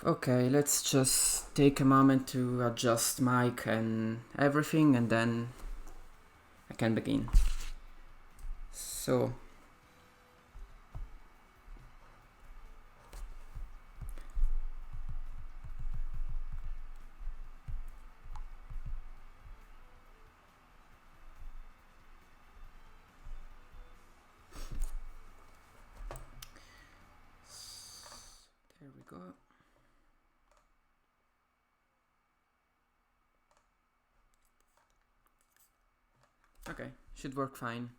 Okay, let's just take a moment to adjust mic and everything, and then I can begin. So, there we go. Okay, should work fine.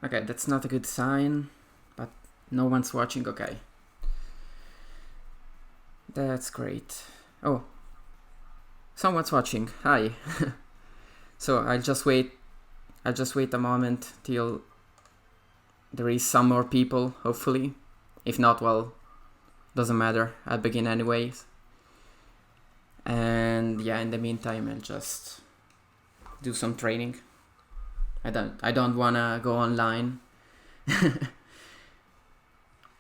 Okay, that's not a good sign, but no one's watching. Okay, that's great. Oh, someone's watching. Hi. So I'll just wait a moment till there is some more people, hopefully. If not, well, doesn't matter, I'll begin anyways. And yeah, in the meantime, I'll just do some training. I don't wanna go online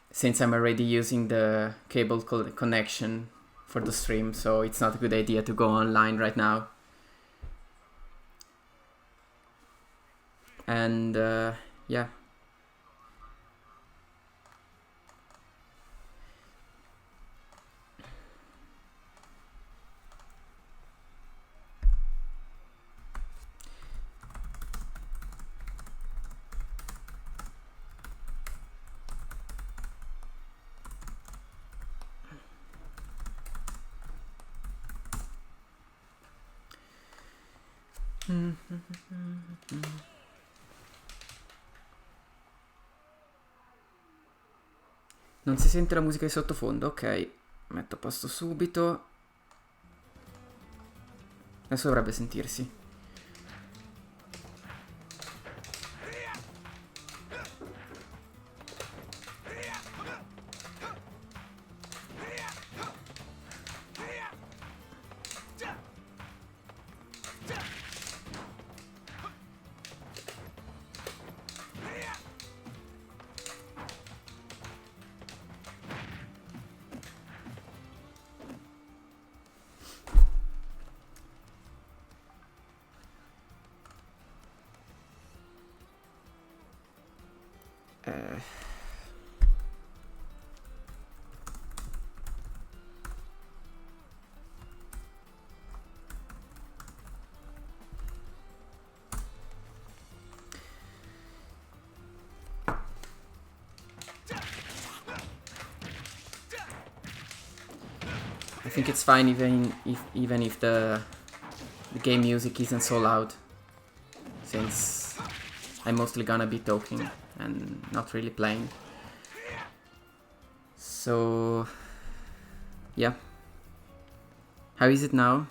since I'm already using the cable connection for the stream, so it's not a good idea to go online right now. And yeah. Non si sente la musica di sottofondo? Ok, metto a posto subito. Adesso dovrebbe sentirsi. I think it's fine even if the game music isn't so loud, since I'm mostly gonna be talking and not really playing. So yeah. How is it now?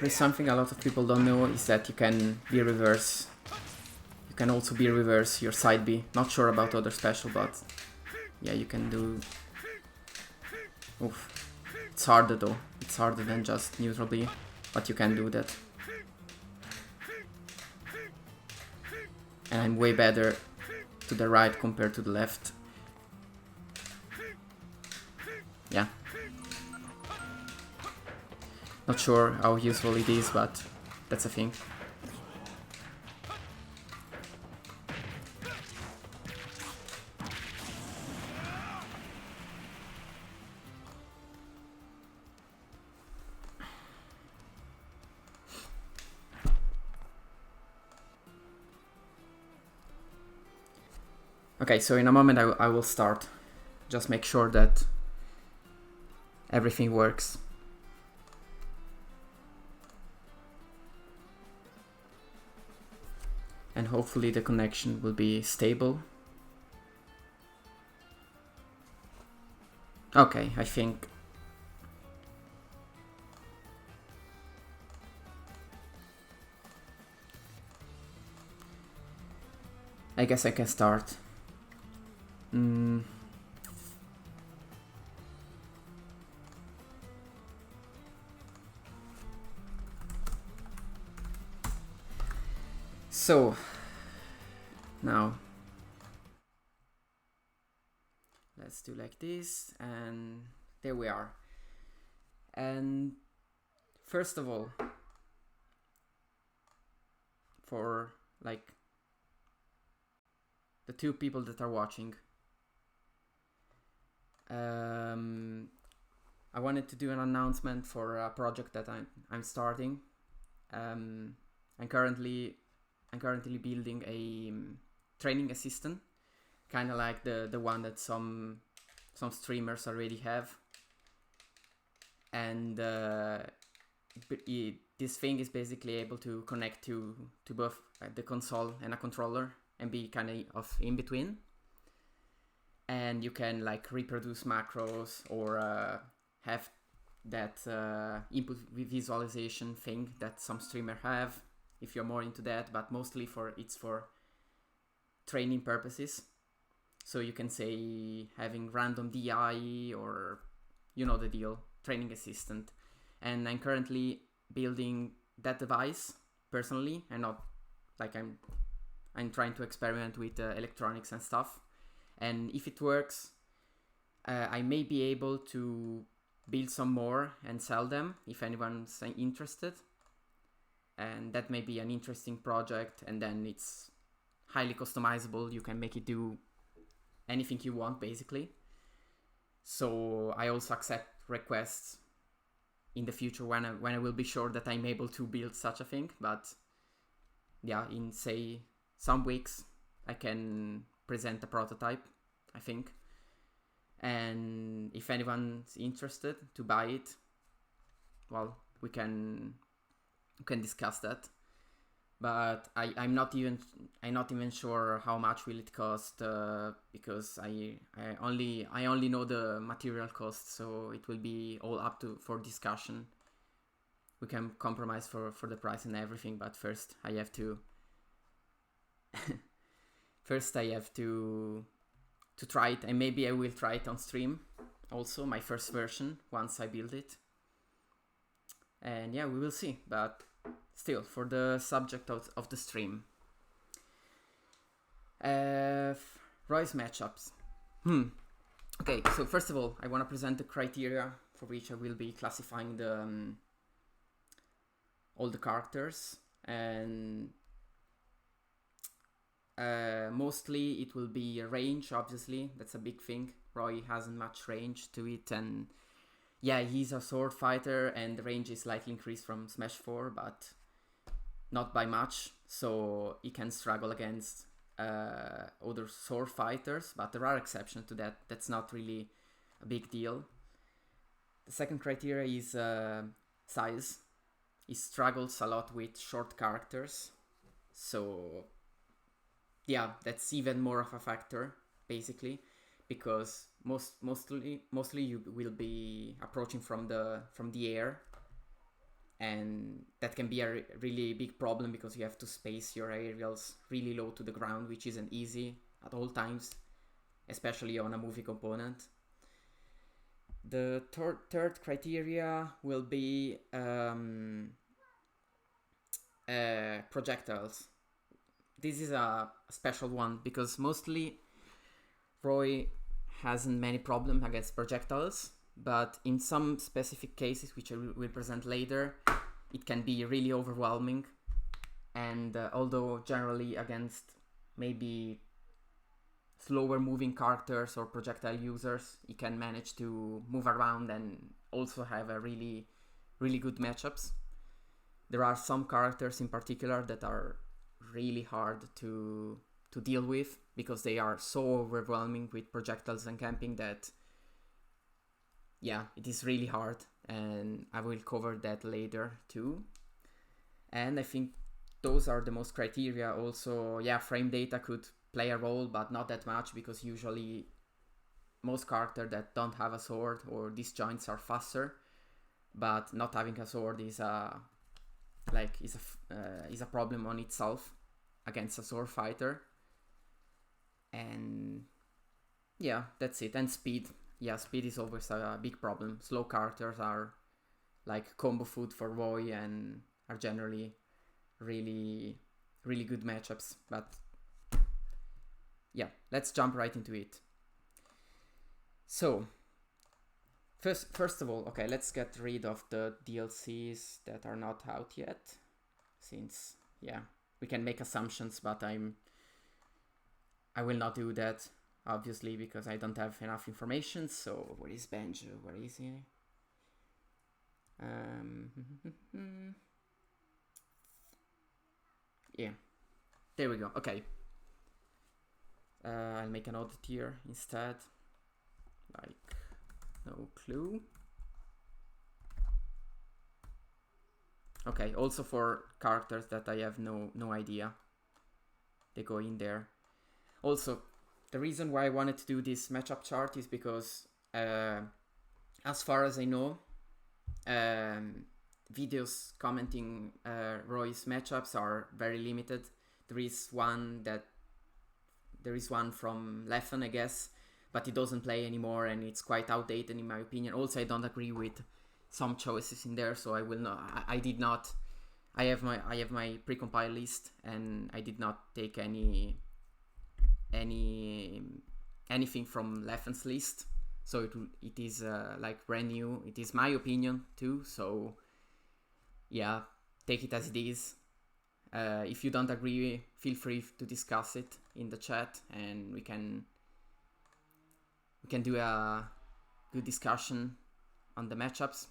There's something a lot of people don't know is that you can be reverse. You can also be reverse your side B. Not sure about other special, but yeah, you can do. Oof. It's harder though. It's harder than just neutral B, but you can do that. And I'm way better to the right compared to the left. Yeah. Not sure how useful it is, but that's a thing. Okay, so in a moment I will start. Just make sure that everything works. And hopefully the connection will be stable. Okay, I think. I guess I can start. So, now, let's do like this, and there we are. And first of all, for like the two people that are watching, I wanted to do an announcement for a project that I'm starting. I'm currently building a training assistant, kind of like the one that some streamers already have. And this thing is basically able to connect to both the console and a controller and be kind of in between. And you can like reproduce macros or have that input visualization thing that some streamers have, if you're more into that, but mostly it's for training purposes. So you can say having random DI, or you know the deal, training assistant. And I'm currently building that device personally, and not like I'm trying to experiment with electronics and stuff. And if it works, I may be able to build some more and sell them if anyone's interested. And that may be an interesting project, and then it's highly customizable. You can make it do anything you want, basically. So I also accept requests in the future when I will be sure that I'm able to build such a thing. But yeah, in say some weeks I can present a prototype, I think. And if anyone's interested to buy it, well, we can discuss that. But I'm not even sure how much will it cost, because I only know the material cost, so it will be all up for discussion. We can compromise for the price and everything, but first I have to to try it, and maybe I will try it on stream also, my first version, once I build it. And yeah, we will see. But still, for the subject of the stream, Royce matchups. Okay, so first of all, I want to present the criteria for which I will be classifying the all the characters. And mostly it will be a range, obviously. That's a big thing. Roy hasn't much range to it, and yeah, he's a sword fighter, and the range is slightly increased from Smash 4, but not by much, so he can struggle against other sword fighters, but there are exceptions to that. That's not really a big deal. The second criteria is size. He struggles a lot with short characters, so yeah, that's even more of a factor, basically, because mostly you will be approaching from the air, and that can be a really big problem because you have to space your aerials really low to the ground, which isn't easy at all times, especially on a movie component. The third criteria will be projectiles. This is a special one because mostly Roy hasn't many problems against projectiles, but in some specific cases, which I will present later, it can be really overwhelming. And although generally against maybe slower moving characters or projectile users, he can manage to move around and also have a really good matchups. There are some characters in particular that are really hard to deal with because they are so overwhelming with projectiles and camping that it is really hard, and I will cover that later too. And I think those are the most criteria. Also, frame data could play a role, but not that much because usually most characters that don't have a sword or disjoints are faster, but not having a sword is a problem on itself against a sword fighter. And that's it. And speed. Speed is always a big problem. Slow characters are like combo food for Roy and are generally really good matchups. But let's jump right into it. So first of all, okay, let's get rid of the DLCs that are not out yet, since we can make assumptions, but I will not do that, obviously, because I don't have enough information. So where is Benjo? Where is he? There we go. Okay. I'll make an audit here instead. Like, no clue. Okay, also for characters that I have no idea, they go in there. Also, the reason why I wanted to do this matchup chart is because, as far as I know, videos commenting Roy's matchups are very limited. There is one from Leffen, I guess, but he doesn't play anymore, and it's quite outdated in my opinion. Also, I don't agree with some choices in there, so I will not. I did not. I have my precompiled list, and I did not take anything from Leffen's list. So it is like brand new. It is my opinion too. So take it as it is. If you don't agree, feel free to discuss it in the chat, and we can do a good discussion on the matchups.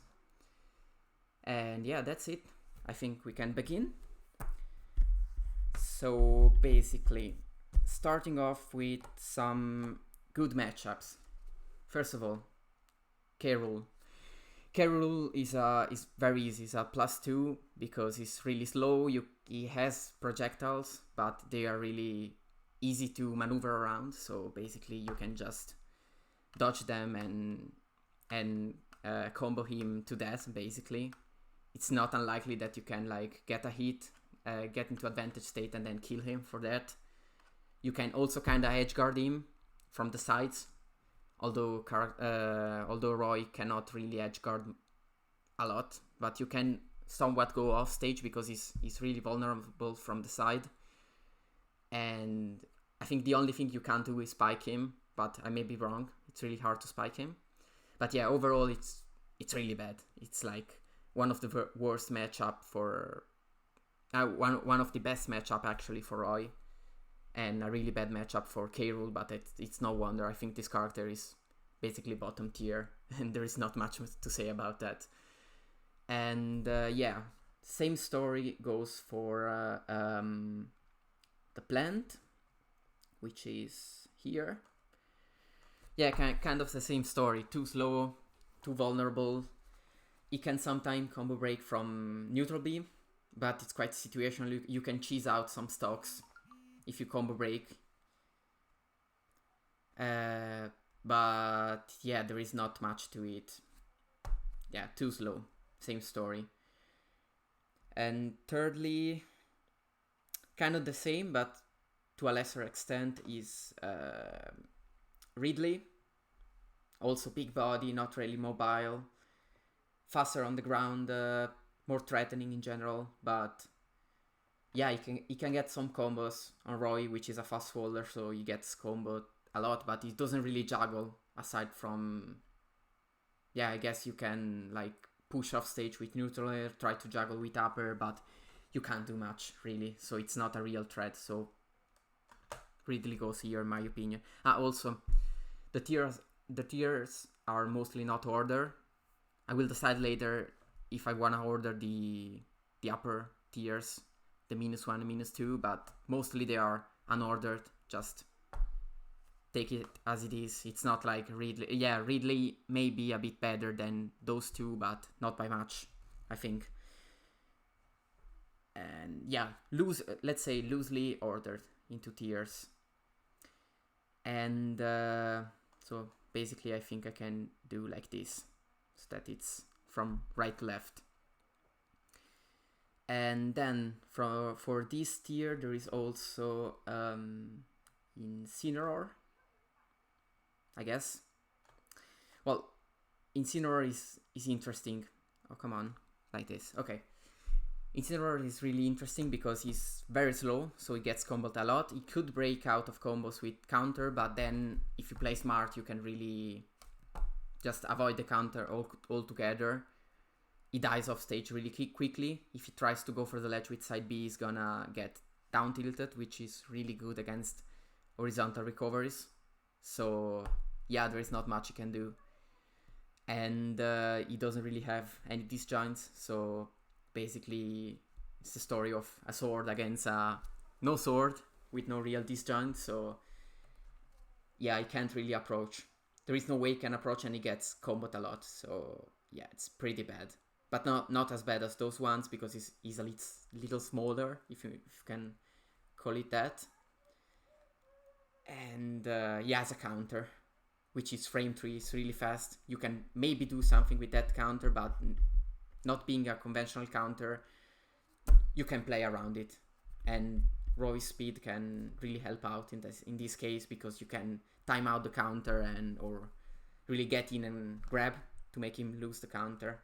And that's it. I think we can begin. So basically, starting off with some good matchups. First of all, K. Rool. K. Rool is very easy. It's a +2 because he's really slow. He has projectiles, but they are really easy to maneuver around. So basically, you can just dodge them and combo him to death. Basically, it's not unlikely that you can like get a hit, get into advantage state, and then kill him for that. You can also kind of edge guard him from the sides, although Roy cannot really edge guard a lot, but you can somewhat go off stage because he's really vulnerable from the side. And I think the only thing you can do is spike him, but I may be wrong. It's really hard to spike him. But overall it's really bad. It's like one of the worst matchup for one of the best matchup actually for Roy, and a really bad matchup for K. Rool, but it's no wonder. I think this character is basically bottom tier, and there is not much to say about that. And same story goes for the plant, which is here. Kind of the same story. Too slow, too vulnerable. He can sometimes combo break from neutral beam, but it's quite situational. You can cheese out some stocks if you combo break. But there is not much to it. Too slow. Same story. And thirdly, kind of the same, but to a lesser extent, is Ridley. Also big body, not really mobile, faster on the ground, more threatening in general, but yeah, he can get some combos on Roy, which is a fast folder, so he gets comboed a lot, but he doesn't really juggle aside from, yeah, I guess you can like push off stage with neutral air, try to juggle with upper, but you can't do much really, so it's not a real threat. So Ridley goes here in my opinion. Also, the tiers are mostly not ordered. I will decide later if I wanna order the upper tiers, the -1 and -2, but mostly they are unordered. Just take it as it is. It's not like Ridley. Yeah, Ridley may be a bit better than those two, but not by much, I think. And yeah, let's say loosely ordered into tiers. And so basically I think I can do like this, so that it's from right to left. And then for this tier there is also Incineroar, I guess. Well, Incineroar is interesting. Oh, come on, like this. Okay. Incineroar is really interesting because he's very slow, so he gets comboed a lot. He could break out of combos with counter, but then if you play smart, you can really just avoid the counter altogether. He dies off stage really quickly. If he tries to go for the ledge with side B, he's gonna get down tilted, which is really good against horizontal recoveries. So yeah, there is not much he can do. And he doesn't really have any disjoints, so basically it's the story of a sword against no sword with no real disjoint. So yeah, he can't really approach. There is no way he can approach, and he gets comboed a lot. So yeah, it's pretty bad, but not as bad as those ones because he's a little smaller, if you can call it that. And yeah, as a counter, which is frame 3, is really fast. You can maybe do something with that counter, but not being a conventional counter, you can play around it. And Roy's speed can really help out in this case, because you can time out the counter or really get in and grab to make him lose the counter.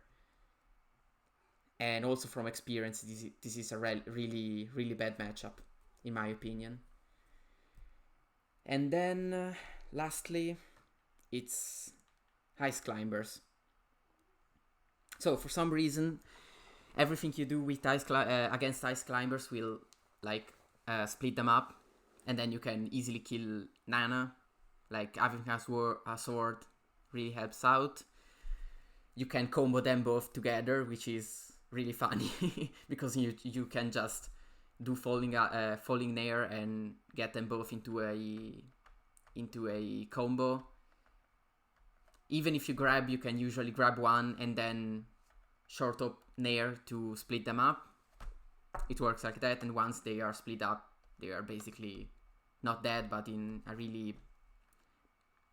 And also from experience, this is a really, really bad matchup, in my opinion. And then, lastly, it's Ice Climbers. So for some reason, everything you do with against Ice Climbers will like split them up, and then you can easily kill Nana. Like having a sword really helps out. You can combo them both together, which is really funny because you can just do falling nair and get them both into a combo. Even if you grab, you can usually grab one and then short up nair to split them up. It works like that, and once they are split up, they are basically not dead, but in a really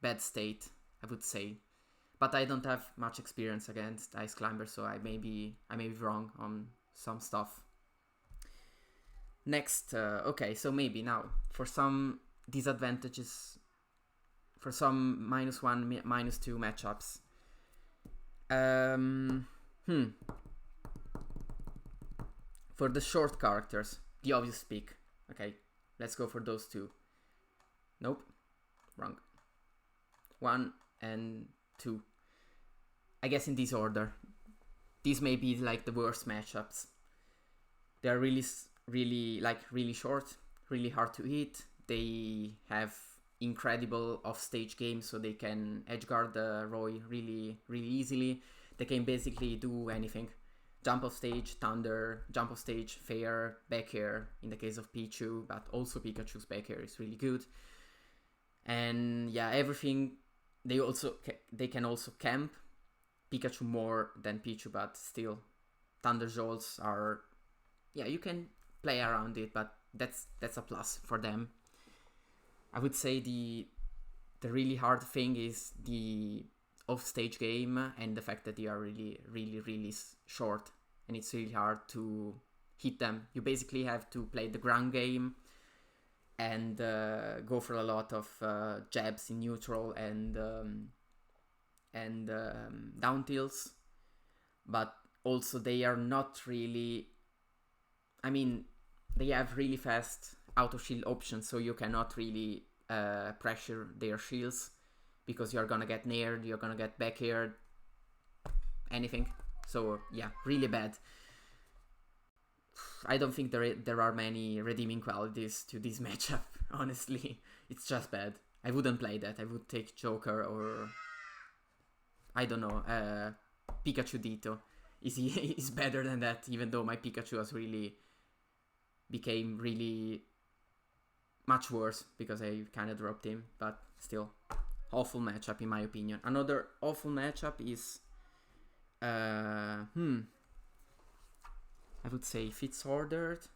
bad state, I would say. But I don't have much experience against Ice Climbers, so I may be wrong on some stuff. Next, okay, so maybe now for some disadvantages, for some -1, -2 matchups. For the short characters, the obvious pick. Okay, let's go for those two. Nope, wrong. 1 and 2. I guess in this order. These may be like the worst matchups. They're really short, really hard to hit. They have incredible off-stage games, so they can edgeguard Roy really easily. They can basically do anything. Jump off stage, thunder, jump off stage, fair, back air in the case of Pichu, but also Pikachu's back air is really good. And yeah, everything. They can also camp. Pikachu more than Pichu, but still, Thunder Jolts are, yeah, you can play around it, but that's a plus for them. I would say the really hard thing is the off-stage game and the fact that they are really short, and it's really hard to hit them. You basically have to play the ground game and go for a lot of jabs in neutral and down tilts. But also they are not really... I mean, they have really fast auto shield options, so you cannot really pressure their shields, because you're gonna get nared, you're gonna get back aired, anything. So yeah, really bad. I don't think there are many redeeming qualities to this matchup, honestly. It's just bad. I wouldn't play that. I would take Joker or... I don't know, Pikachu Ditto. Is better than that, even though my Pikachu has became really much worse because I kind of dropped him, but still, awful matchup in my opinion. Another awful matchup is, I would say Fitzordered.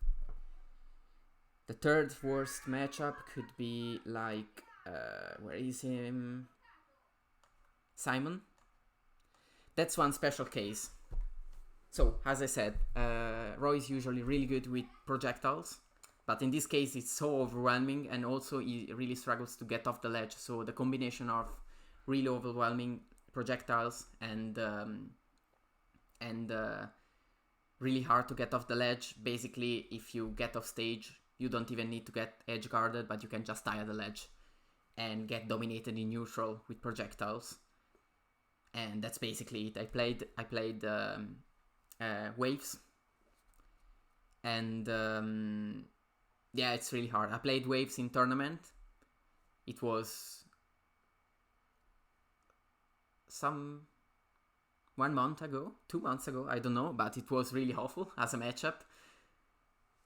The third worst matchup could be like, where is him? Simon. That's one special case. So, as I said, Roy is usually really good with projectiles, but in this case it's so overwhelming, and also he really struggles to get off the ledge. So the combination of really overwhelming projectiles and really hard to get off the ledge. Basically, if you get off stage, you don't even need to get edge guarded, but you can just die at the ledge and get dominated in neutral with projectiles. And that's basically it. I played waves, and yeah, it's really hard. I played waves in tournament. It was 1 month ago, 2 months ago, I don't know, but it was really awful as a matchup,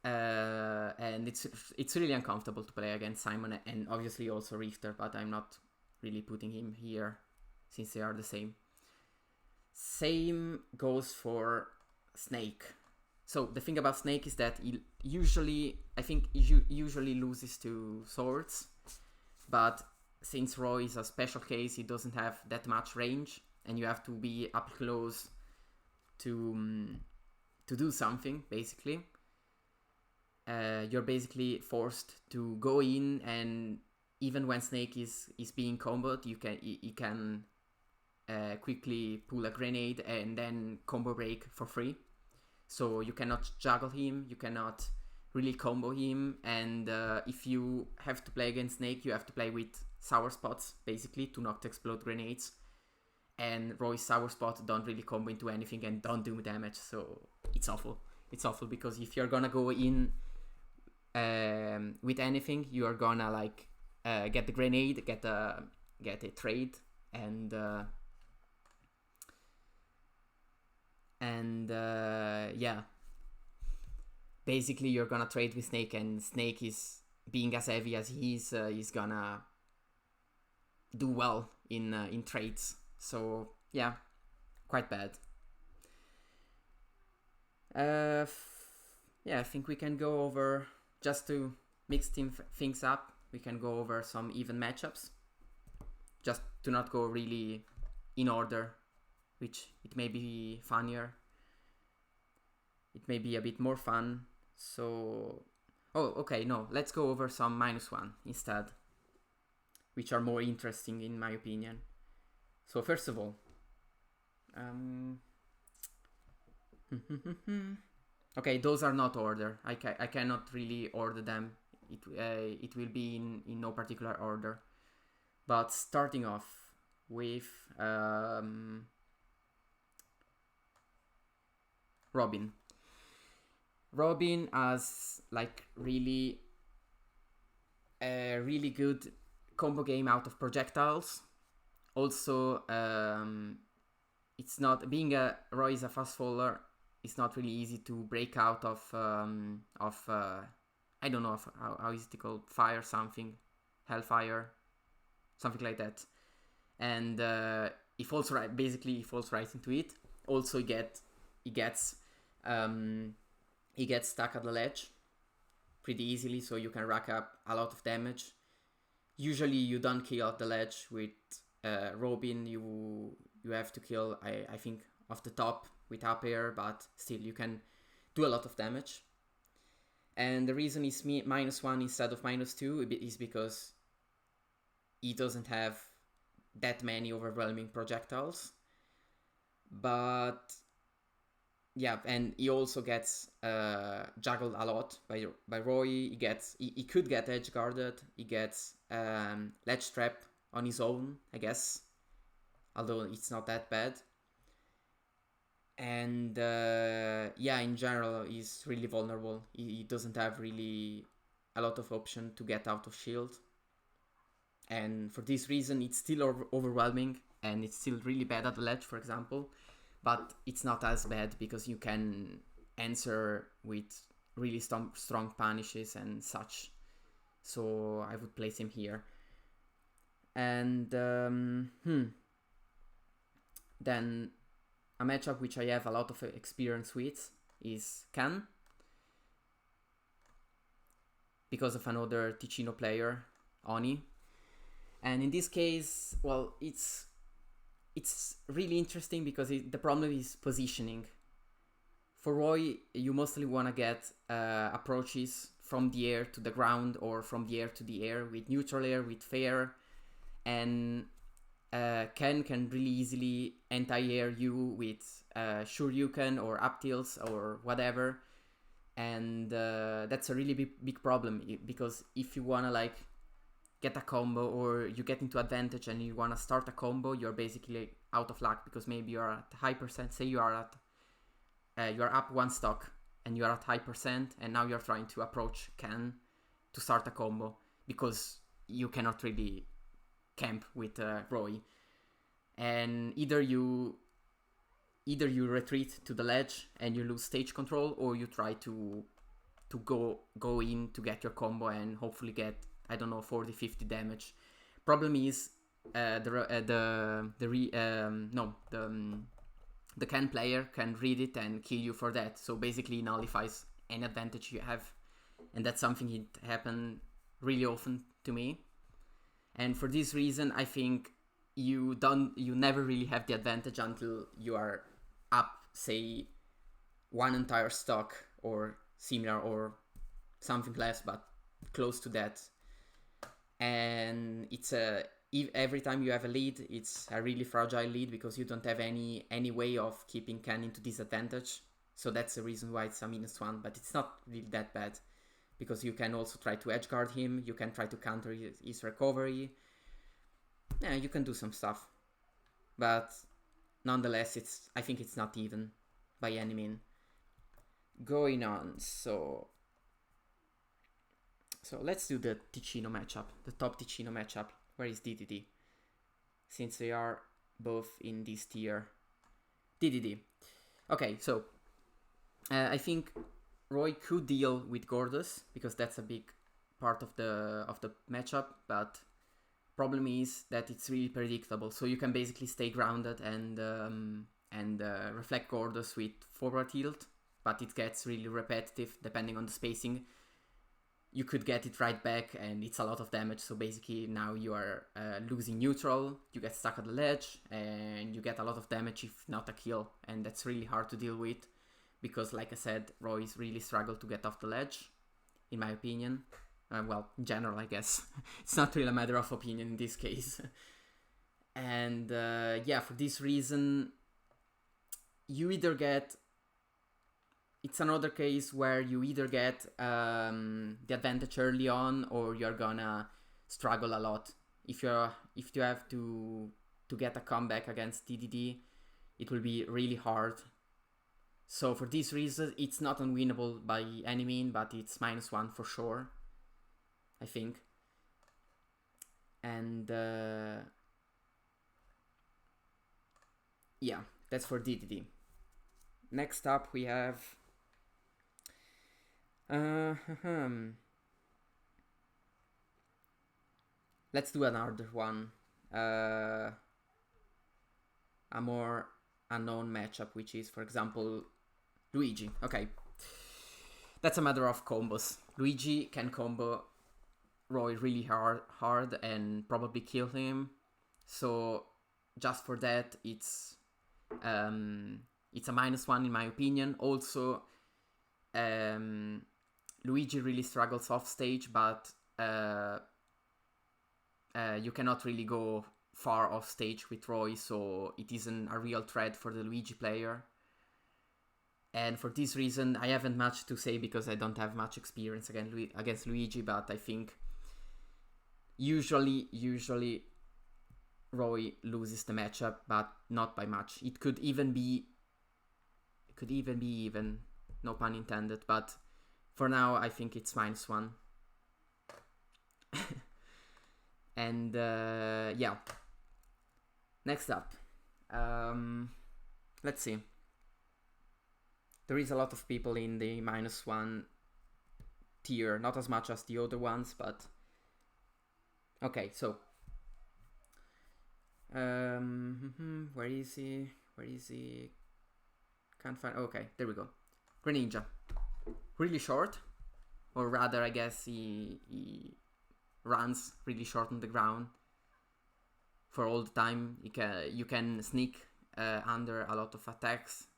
and it's really uncomfortable to play against Simon, and obviously also Richter, but I'm not really putting him here since they are the same. Same goes for Snake. So the thing about Snake is that he usually loses to swords, but since Roy is a special case, he doesn't have that much range, and you have to be up close to do something, basically. You're basically forced to go in, and even when Snake is being comboed, you can quickly pull a grenade and then combo break for free. So you cannot juggle him, you cannot really combo him, and if you have to play against Snake, you have to play with sour spots, basically, to not explode grenades. And Roy's sour spot don't really combo into anything and don't do damage, so it's awful. It's awful because if you're gonna go in with anything, you are gonna like get the grenade, get a trade, and yeah, basically you're gonna trade with Snake, and Snake is being as heavy as he is, he's gonna do well in trades. So yeah, quite bad. Yeah, I think we can go over, just to mix things up, we can go over some even matchups, just to not go really in order, which it may be funnier. It may be a bit more fun. So, okay, no, let's go over some -1 instead, which are more interesting in my opinion. So first of all, okay, those are not order. I cannot really order them. It will be in no particular order. But starting off with Robin. Robin has like really a really good combo game out of projectiles. Also, it's not, being a Roy is a fast faller, it's not really easy to break out of I don't know how is it called, fire something, hellfire, something like that. And he falls right into it. Also, he gets stuck at the ledge pretty easily, so you can rack up a lot of damage. Usually you don't kill at the ledge with Robin. You have to kill, I think, off the top with up air, but still you can do a lot of damage. And the reason is -1 instead of -2 is because he doesn't have that many overwhelming projectiles. But yeah, and he also gets juggled a lot by Roy. He could get edge guarded. He gets ledge trap on his own, I guess, although it's not that bad. And yeah, in general, he's really vulnerable. He doesn't have really a lot of option to get out of shield. And for this reason, it's still overwhelming, and it's still really bad at the ledge, for example. But it's not as bad because you can answer with really strong punishes and such. So I would place him here. And then a matchup which I have a lot of experience with is Ken, because of another Ticino player, Oni. And in this case, well, it's really interesting because the problem is positioning. For Roy, you mostly want to get approaches from the air to the ground or from the air to the air with neutral air, with fair, and Ken can really easily anti-air you with Shoryuken or up tilts or whatever, and that's a really big problem because if you want to like get a combo or you get into advantage and you want to start a combo, you're basically out of luck because maybe you're at high percent. Say you are up one stock and you're at high percent, and now you're trying to approach Ken to start a combo because you cannot really camp with Roy, and either you retreat to the ledge and you lose stage control, or you try to go in to get your combo and hopefully get, I don't know, 40-50 damage. Problem is the Ken player can read it and kill you for that, so basically nullifies any advantage you have, and that's something that happened really often to me. And for this reason, I think you never really have the advantage until you are up, say, one entire stock or similar, or something less, but close to that. And it's every time you have a lead, it's a really fragile lead because you don't have any way of keeping Ken into disadvantage. So that's the reason why it's a -1, but it's not really that bad because you can also try to edge guard him, you can try to counter his recovery. Yeah, you can do some stuff, but nonetheless, I think it's not even by any mean. Going on, so let's do the Ticino matchup, the top Ticino matchup. Where is DDD? Since they are both in this tier. DDD. Okay, so I think Roy could deal with Gordos because that's a big part of the matchup, but problem is that it's really predictable. So you can basically stay grounded and reflect Gordos with forward tilt, but it gets really repetitive depending on the spacing. You could get it right back and it's a lot of damage, so basically now you are losing neutral, you get stuck at the ledge, and you get a lot of damage if not a kill, and that's really hard to deal with because, like I said, Roy's really struggled to get off the ledge, in my opinion. Well, in general, I guess. It's not really a matter of opinion in this case. And yeah, for this reason, you either get... It's another case where you either get the advantage early on, or you're gonna struggle a lot. If you have to get a comeback against DDD, it will be really hard. So for this reason, it's not unwinnable by any mean, but it's -1 for sure, I think. And yeah, that's for DDD. Next up we have let's do another one. A more unknown matchup, which is, for example, Luigi. Okay, that's a matter of combos. Luigi can combo Roy really hard and probably kill him. So just for that, it's a -1 in my opinion. Also, Luigi really struggles off stage, but you cannot really go far off stage with Roy, so it isn't a real threat for the Luigi player. And for this reason, I haven't much to say because I don't have much experience against Luigi, but I think usually Roy loses the matchup, but not by much. It could even be even, no pun intended, but for now I think it's -1. And yeah. Next up, let's see. There is a lot of people in the -1 tier, not as much as the other ones, but okay. So, where is he? Where is he? Can't find. Okay, there we go. Greninja, really short, or rather, I guess he runs really short on the ground. For all the time, you can sneak under a lot of attacks,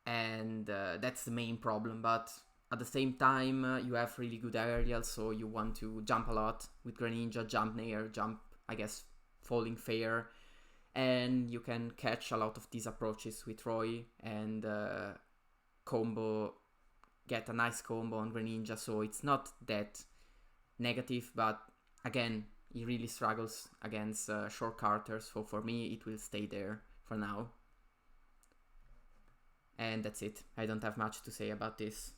and that's the main problem. But at the same time, you have really good aerials, so you want to jump a lot with Greninja, jump Nair, jump, I guess, falling fair, and you can catch a lot of these approaches with Roy and get a nice combo on Greninja, so it's not that negative, but again, he really struggles against short counters, so for me it will stay there for now. And that's it. I don't have much to say about this.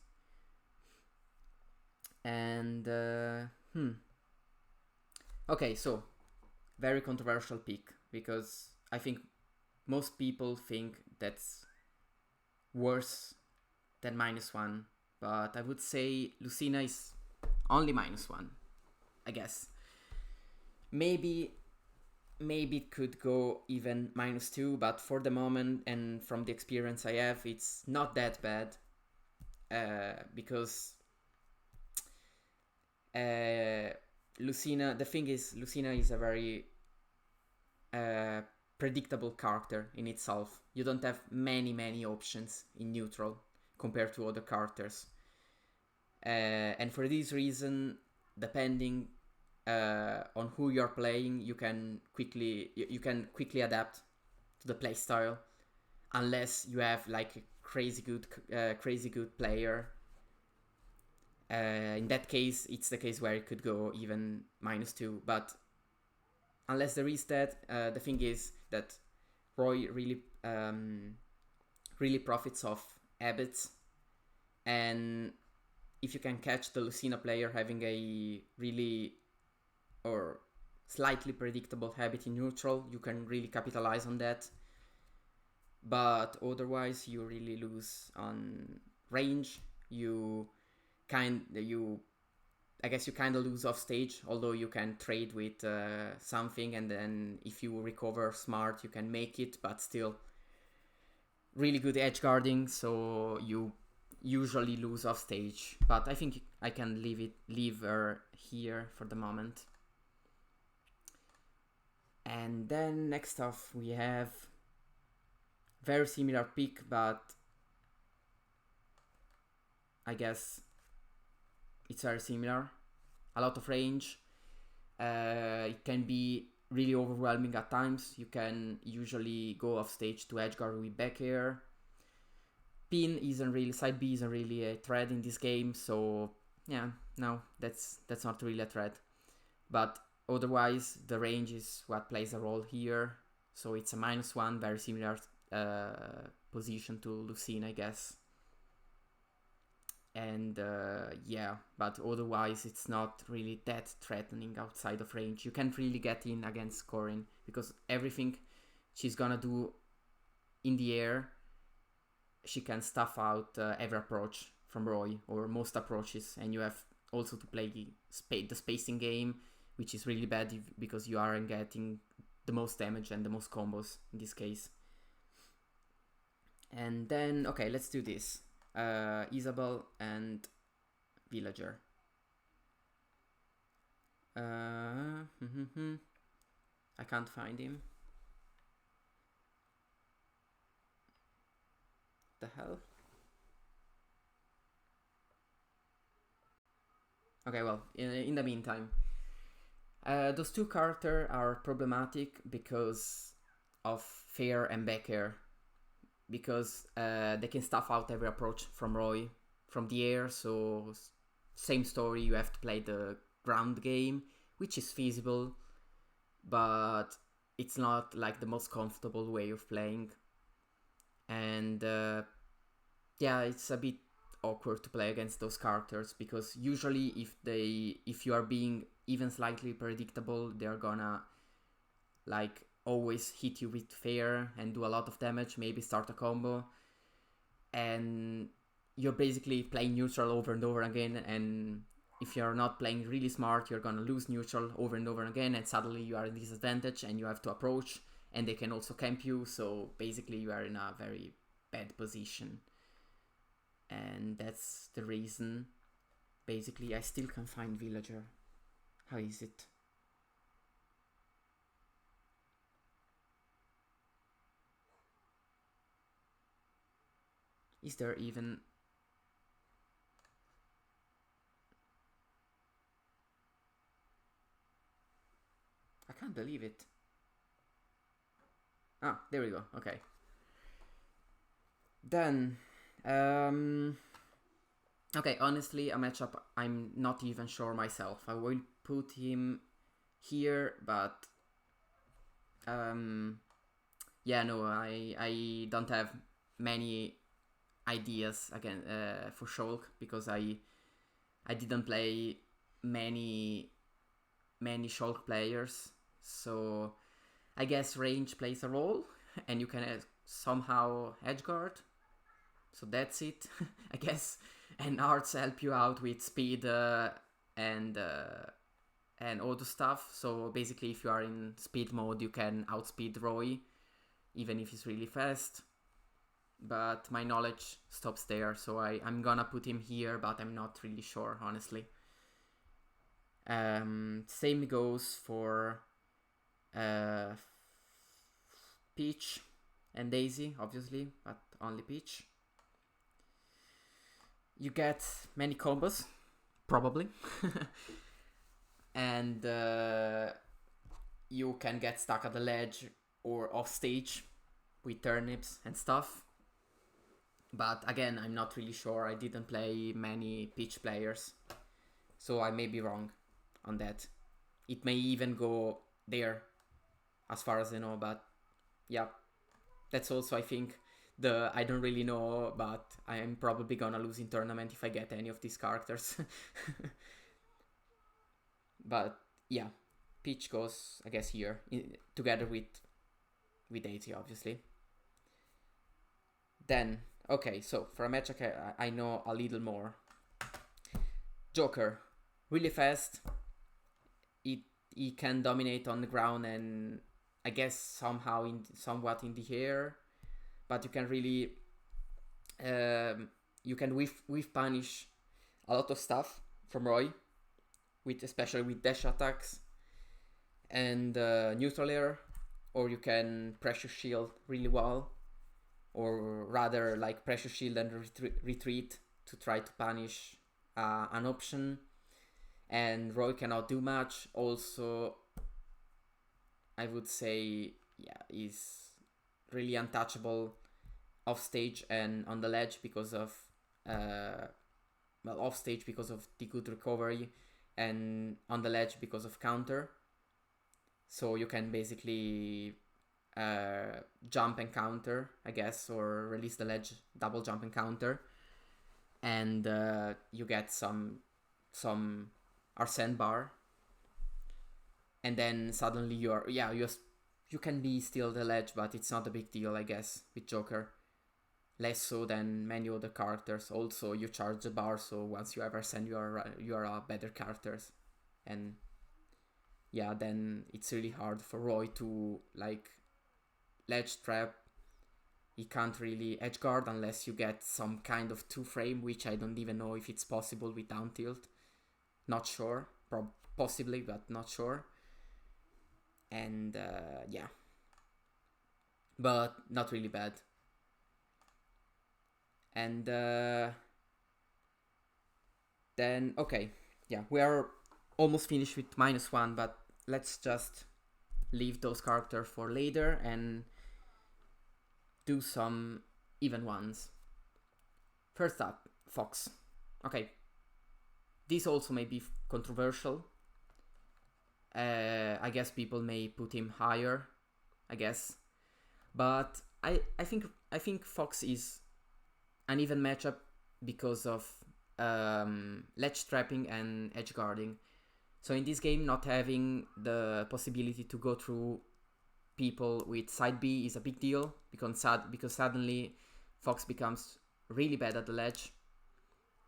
And okay, so very controversial pick, because I think most people think that's worse than -1, but I would say Lucina is only -1, I guess. Maybe it could go even -2, but for the moment and from the experience I have, it's not that bad, because Lucina, the thing is, Lucina is a very predictable character in itself. You don't have many options in neutral compared to other characters, and for this reason, depending on who you're playing, you can quickly adapt to the playstyle, unless you have like a crazy good player. In that case, it's the case where it could go even -2. But unless there is that, the thing is that Roy really profits off habits, and if you can catch the Lucina player having a really or slightly predictable habit in neutral, you can really capitalize on that. But otherwise, you really lose on range. I guess you kind of lose off stage, although you can trade with something, and then if you recover smart, you can make it, but still really good edge guarding, so you usually lose off stage. But I think I can leave her here for the moment. And then next off we have very similar pick, but I guess it's very similar. A lot of range. It can be really overwhelming at times. You can usually go off stage to edgeguard with back air. Side B isn't really a threat in this game, so yeah, no, that's not really a threat. But otherwise, the range is what plays a role here. So it's a -1, very similar position to Lucina, I guess. And yeah, but otherwise it's not really that threatening outside of range. You can't really get in against Corrin, because everything she's gonna do in the air, she can stuff out every approach from Roy, or most approaches, and you have also to play the spacing game, which is really bad because you aren't getting the most damage and the most combos in this case. And then, okay, let's do this. Isabelle and Villager. I can't find him. The hell? Okay, well, in the meantime, those two characters are problematic because of Fair and Becker, because they can stuff out every approach from Roy from the air. So same story, you have to play the ground game, which is feasible, but it's not like the most comfortable way of playing. And yeah, it's a bit awkward to play against those characters, because usually if you are being even slightly predictable, they're gonna like always hit you with Fair and do a lot of damage, maybe start a combo, and you're basically playing neutral over and over again. And if you're not playing really smart, you're gonna lose neutral over and over again, and suddenly you are at disadvantage and you have to approach, and they can also camp you, so basically you are in a very bad position. And that's the reason. Basically, I still can't find Villager. How is it? Is there even... I can't believe it. Ah, there we go. Okay. Then... okay, honestly, a matchup I'm not even sure myself. I will put him here, but... yeah, no, I don't have many ideas again for Shulk, because I didn't play many Shulk players, so I guess range plays a role, and you can somehow edgeguard. So that's it, I guess. And arts help you out with speed and auto stuff. So basically, if you are in speed mode, you can outspeed Roy, even if he's really fast. But my knowledge stops there, so I'm gonna put him here, but I'm not really sure, honestly. Same goes for Peach and Daisy, obviously, but only Peach. You get many combos, probably. And you can get stuck at the ledge or off stage with turnips and stuff. But again, I'm not really sure. I didn't play many Peach players, so I may be wrong on that. It may even go there, as far as I know, but yeah. That's also, I think, the I don't really know, but I am probably gonna lose in tournament if I get any of these characters. But yeah, Peach goes, I guess, here, together with Daisy, obviously. Then, okay, so for a match I know a little more. Joker, really fast. He can dominate on the ground and I guess somehow somewhat in the air, but you can really you can whiff punish a lot of stuff from Roy, especially with dash attacks and neutral air, or you can pressure shield really well, or rather like pressure shield and retreat to try to punish an option. And Roy cannot do much. Also, I would say, yeah, is really untouchable off stage and on the ledge because of off stage because of the good recovery, and on the ledge because of counter. So you can basically jump and counter, I guess, or release the ledge, double jump and counter, and you get some Arsene bar, and then suddenly you can be still the ledge, but it's not a big deal, I guess, with Joker. Less so than many other characters. Also, you charge the bar, so once you have Arsene, you are better characters, and yeah, then it's really hard for Roy to like ledge trap. He can't really edge guard unless you get some kind of 2-frame, which I don't even know if it's possible with down tilt. Not sure. Possibly, but not sure. And yeah. But not really bad. And then, okay. yeah, we are almost finished with -1, but let's just leave those characters for later and do some even ones. First up, Fox. Okay, this also may be controversial. I guess people may put him higher, I guess, but I think Fox is an even matchup because of ledge trapping and edge guarding. So in this game, not having the possibility to go through people with side B is a big deal because suddenly Fox becomes really bad at the ledge,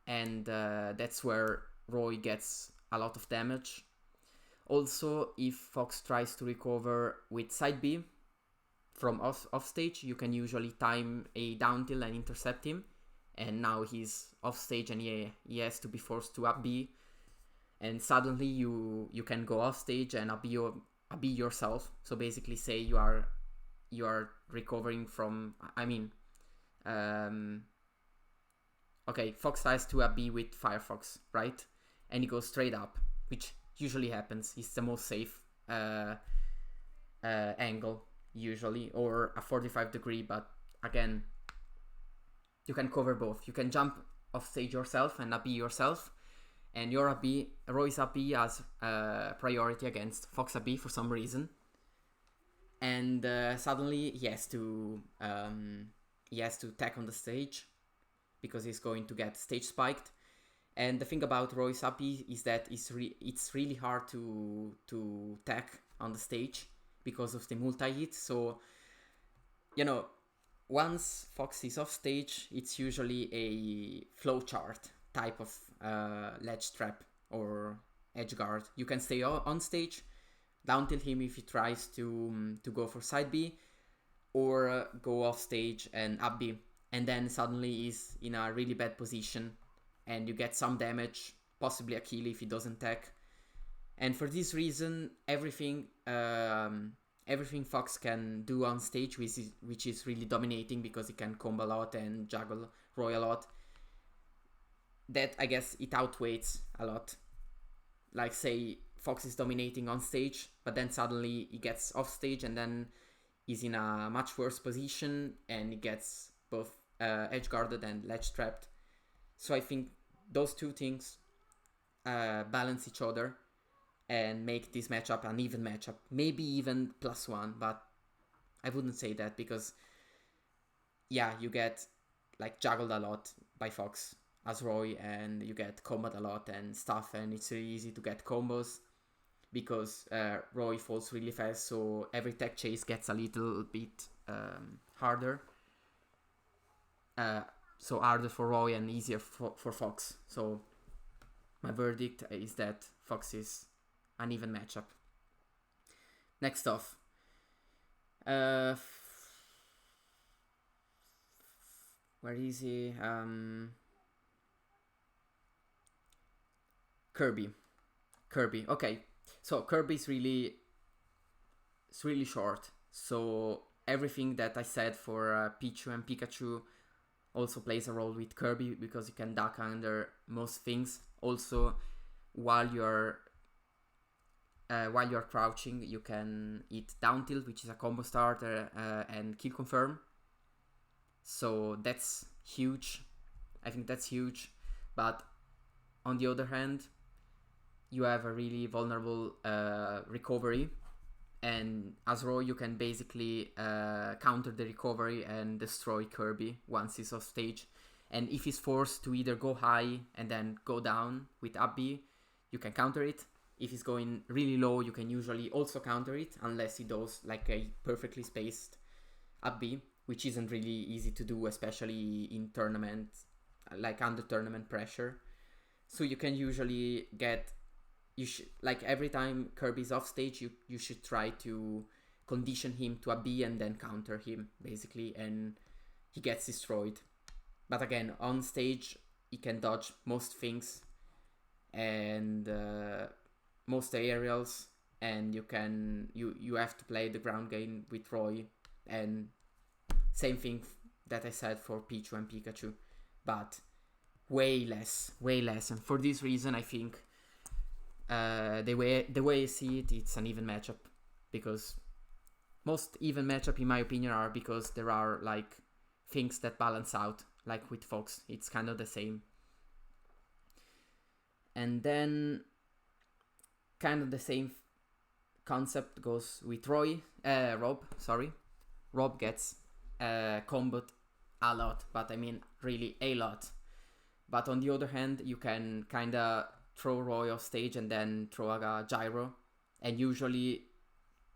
and that's where Roy gets a lot of damage. Also, if Fox tries to recover with side B from off stage, you can usually time a down tilt and intercept him, and now he's off stage and he has to be forced to up B, and suddenly you can go off stage and up B yourself. So basically, say you are recovering from, okay, Fox tries to up B with Firefox, right? And he goes straight up, which usually happens. It's the most safe angle usually, or a 45 degree, but again, you can cover both. You can jump off stage yourself and up B yourself, and your up B, Roy's up B has priority against Fox up B for some reason, and suddenly he has to attack on the stage because he's going to get stage spiked. And the thing about Roy's up B is that it's really hard to tech on the stage because of the multi-hit. So, once Fox is off stage, it's usually a flowchart type of ledge trap or edge guard. You can stay on stage, down tilt him if he tries to go for side B, or go off stage and up B, and then suddenly he's in a really bad position and you get some damage, possibly a kill if he doesn't tech. And for this reason, everything Fox can do on stage, which is really dominating because he can combo a lot and juggle Roy a lot, that I guess it outweighs a lot. Like, say Fox is dominating on stage, but then suddenly he gets off stage and then he's in a much worse position and he gets both edge guarded and ledge trapped. So I think those two things balance each other and make this matchup an even matchup. Maybe even +1, but I wouldn't say that because, yeah, you get like juggled a lot by Fox as Roy, and you get comboed a lot and stuff, and it's really easy to get combos because Roy falls really fast, so every tech chase gets a little bit harder. So harder for Roy and easier for Fox. So my verdict is that Fox is an even matchup. Next off, where is he? Kirby. Okay, so Kirby is really short. So everything that I said for Pichu and Pikachu also plays a role with Kirby because you can duck under most things. Also, while you're crouching, you can hit down tilt, which is a combo starter, and kill confirm. So that's huge. I think that's huge. But on the other hand, you have a really vulnerable recovery, and as Roy you can basically counter the recovery and destroy Kirby once he's off stage. And if he's forced to either go high and then go down with up B, you can counter it. If he's going really low, you can usually also counter it, unless he does like a perfectly spaced up B, which isn't really easy to do, especially in tournament, like under tournament pressure. So you can usually get, like every time Kirby's off stage, you should try to condition him to a B and then counter him, basically, and he gets destroyed. But again, on stage, he can dodge most things and most aerials, and you have to play the ground game with Roy, and same thing that I said for Pichu and Pikachu, but way less. And for this reason, I think the way I see it, it's an even matchup, because most even matchup, in my opinion, are because there are like things that balance out. Like with Fox, it's kind of the same. And then kind of the same concept goes with Rob. Sorry, Rob gets comboed a lot, but I mean really a lot. But on the other hand, you can kind of throw Roy off stage and then throw a gyro, and usually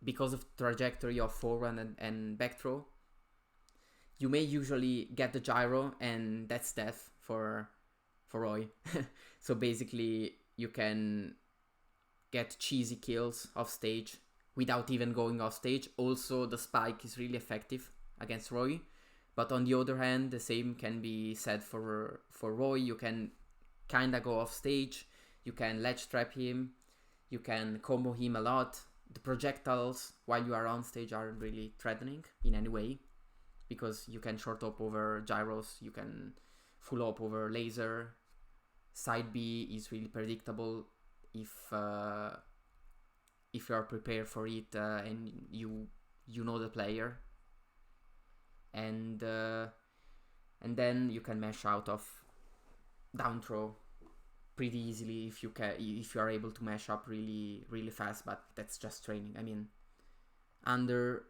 because of trajectory of forehand and back throw, you may usually get the gyro, and that's death for Roy. So basically, you can get cheesy kills off stage without even going off stage. Also, the spike is really effective against Roy. But on the other hand, the same can be said for Roy. You can kinda go off stage, you can ledge trap him, you can combo him a lot. The projectiles while you are on stage aren't really threatening in any way, because you can short up over gyros, you can full up over laser. Side B is really predictable if you are prepared for it and you know the player. And then you can mesh out of down throw pretty easily if you are able to mesh up really fast. But that's just training. I mean, under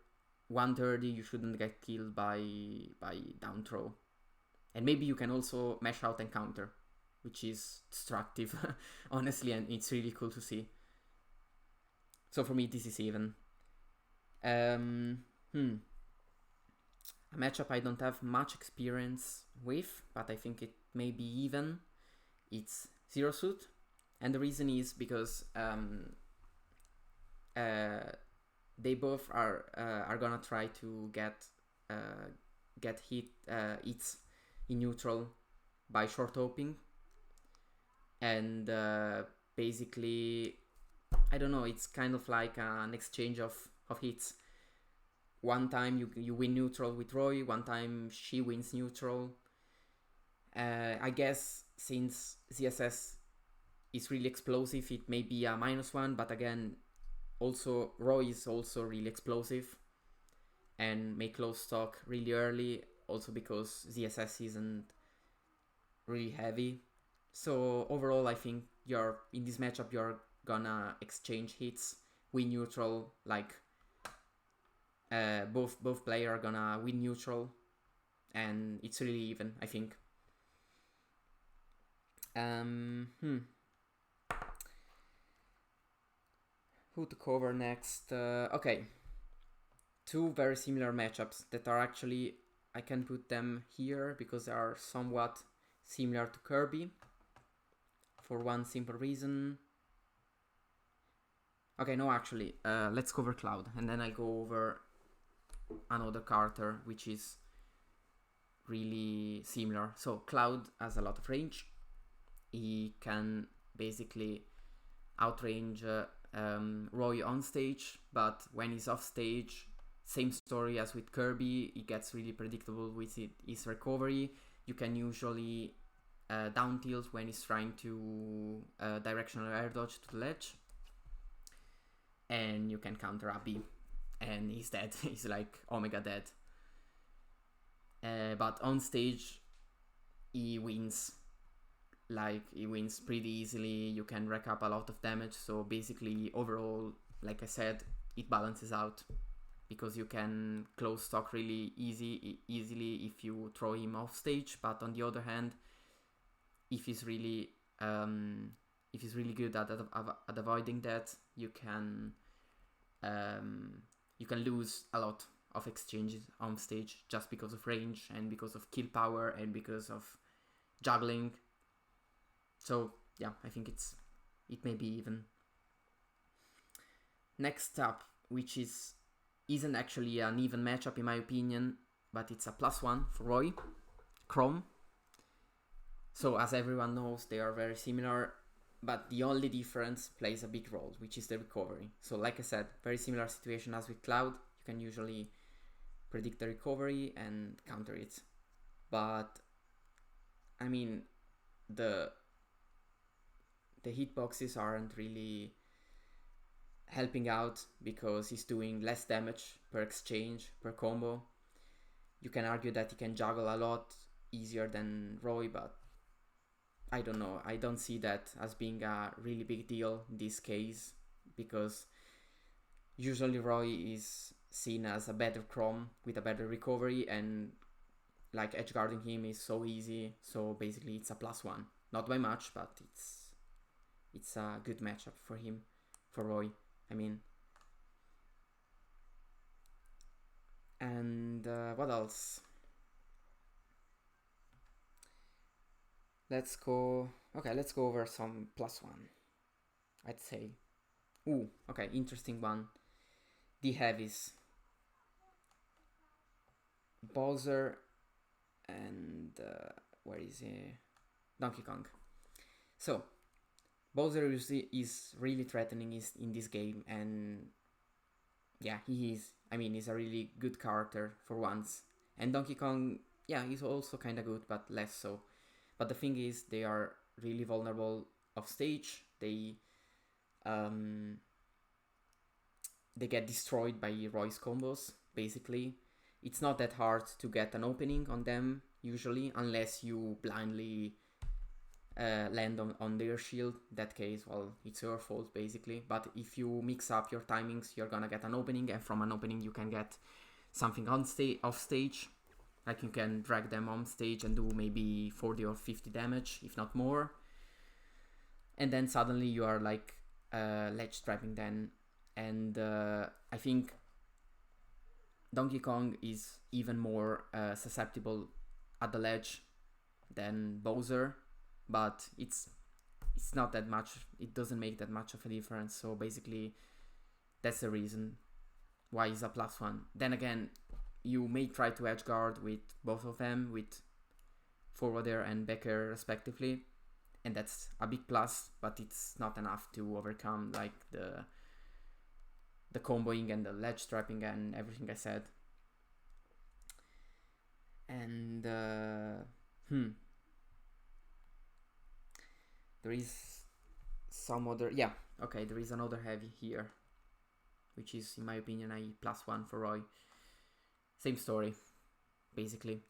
130 you shouldn't get killed by down throw, and maybe you can also mesh out and counter, which is destructive honestly, and it's really cool to see. So for me, this is even. A matchup I don't have much experience with, but I think it may be even. It's Zero Suit, and the reason is because they both are gonna try to get hits in neutral by short hoping, and basically, I don't know, it's kind of like an exchange of hits. One time you win neutral with Roy, one time she wins neutral. I guess since ZSS is really explosive, it may be a -1, but again, also Roy is also really explosive and may close stock really early, also because ZSS isn't really heavy. So overall, I think in this matchup you're gonna exchange hits, win neutral, like both players are gonna win neutral, and it's really even, I think. Who to cover next? Okay, two very similar matchups that are actually, I can put them here because they are somewhat similar to Kirby, for one simple reason. Okay, no, actually, let's cover Cloud, and then I'll go over another Carter, which is really similar. So Cloud has a lot of range. He can basically outrange Roy on stage, but when he's off stage, same story as with Kirby, he gets really predictable with his recovery. You can usually down tilt when he's trying to directional air dodge to the ledge, and you can counter Abby, and he's dead. He's like Omega dead. But on stage, he wins. Like, he wins pretty easily. You can rack up a lot of damage. So basically, overall, like I said, it balances out, because you can close stock really easily if you throw him off stage. But on the other hand, if he's really good at avoiding that, you can lose a lot of exchanges on stage just because of range and because of kill power and because of juggling. So yeah, I think it may be even. Next up, which isn't actually an even matchup in my opinion, but it's a +1 for Roy, Chrome. So as everyone knows, they are very similar, but the only difference plays a big role, which is the recovery. So like I said, very similar situation as with Cloud. You can usually predict the recovery and counter it. But I mean, the the hitboxes aren't really helping out because he's doing less damage per exchange, per combo. You can argue that he can juggle a lot easier than Roy, but I don't know. I don't see that as being a really big deal in this case, because usually Roy is seen as a better Chrom with a better recovery, and like edgeguarding him is so easy, so basically it's a +1. Not by much, but it's a good matchup for him, for Roy, I mean. And what else? Let's go over some +1, I'd say. Ooh, okay, interesting one. The heavies. Bowser and where is he? Donkey Kong. So, Bowser is really threatening in this game, and yeah, he is. I mean, he's a really good character for once. And Donkey Kong, yeah, he's also kind of good, but less so. But the thing is, they are really vulnerable off stage. They get destroyed by Roy's combos, basically. It's not that hard to get an opening on them, usually, unless you blindly land on their shield. In that case, well, it's your fault, basically. But if you mix up your timings, you're gonna get an opening, and from an opening you can get something off stage. Like you can drag them on stage and do maybe 40 or 50 damage, if not more. And then suddenly you are like ledge trapping them. And I think Donkey Kong is even more susceptible at the ledge than Bowser, but it's not that much. It doesn't make that much of a difference. So basically, that's the reason why he's a +1. Then again, you may try to edgeguard with both of them, with Forwarder and Becker respectively, and that's a big plus, but it's not enough to overcome like the comboing and the ledge trapping and everything I said. And there is some other, yeah, okay, there is another heavy here, which is in my opinion a +1 for Roy. Same story, basically.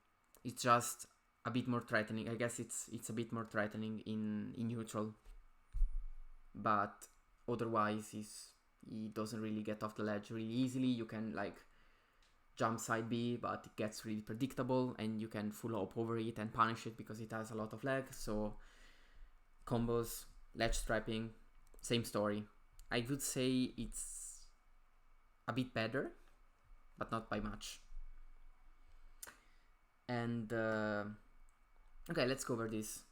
It's just a bit more threatening. I guess it's a bit more threatening in neutral, but otherwise he doesn't really get off the ledge really easily. You can like jump side B, but it gets really predictable, and you can full hop over it and punish it because it has a lot of lag. So combos, ledge trapping, same story. I would say it's a bit better, but not by much. And okay, let's cover this.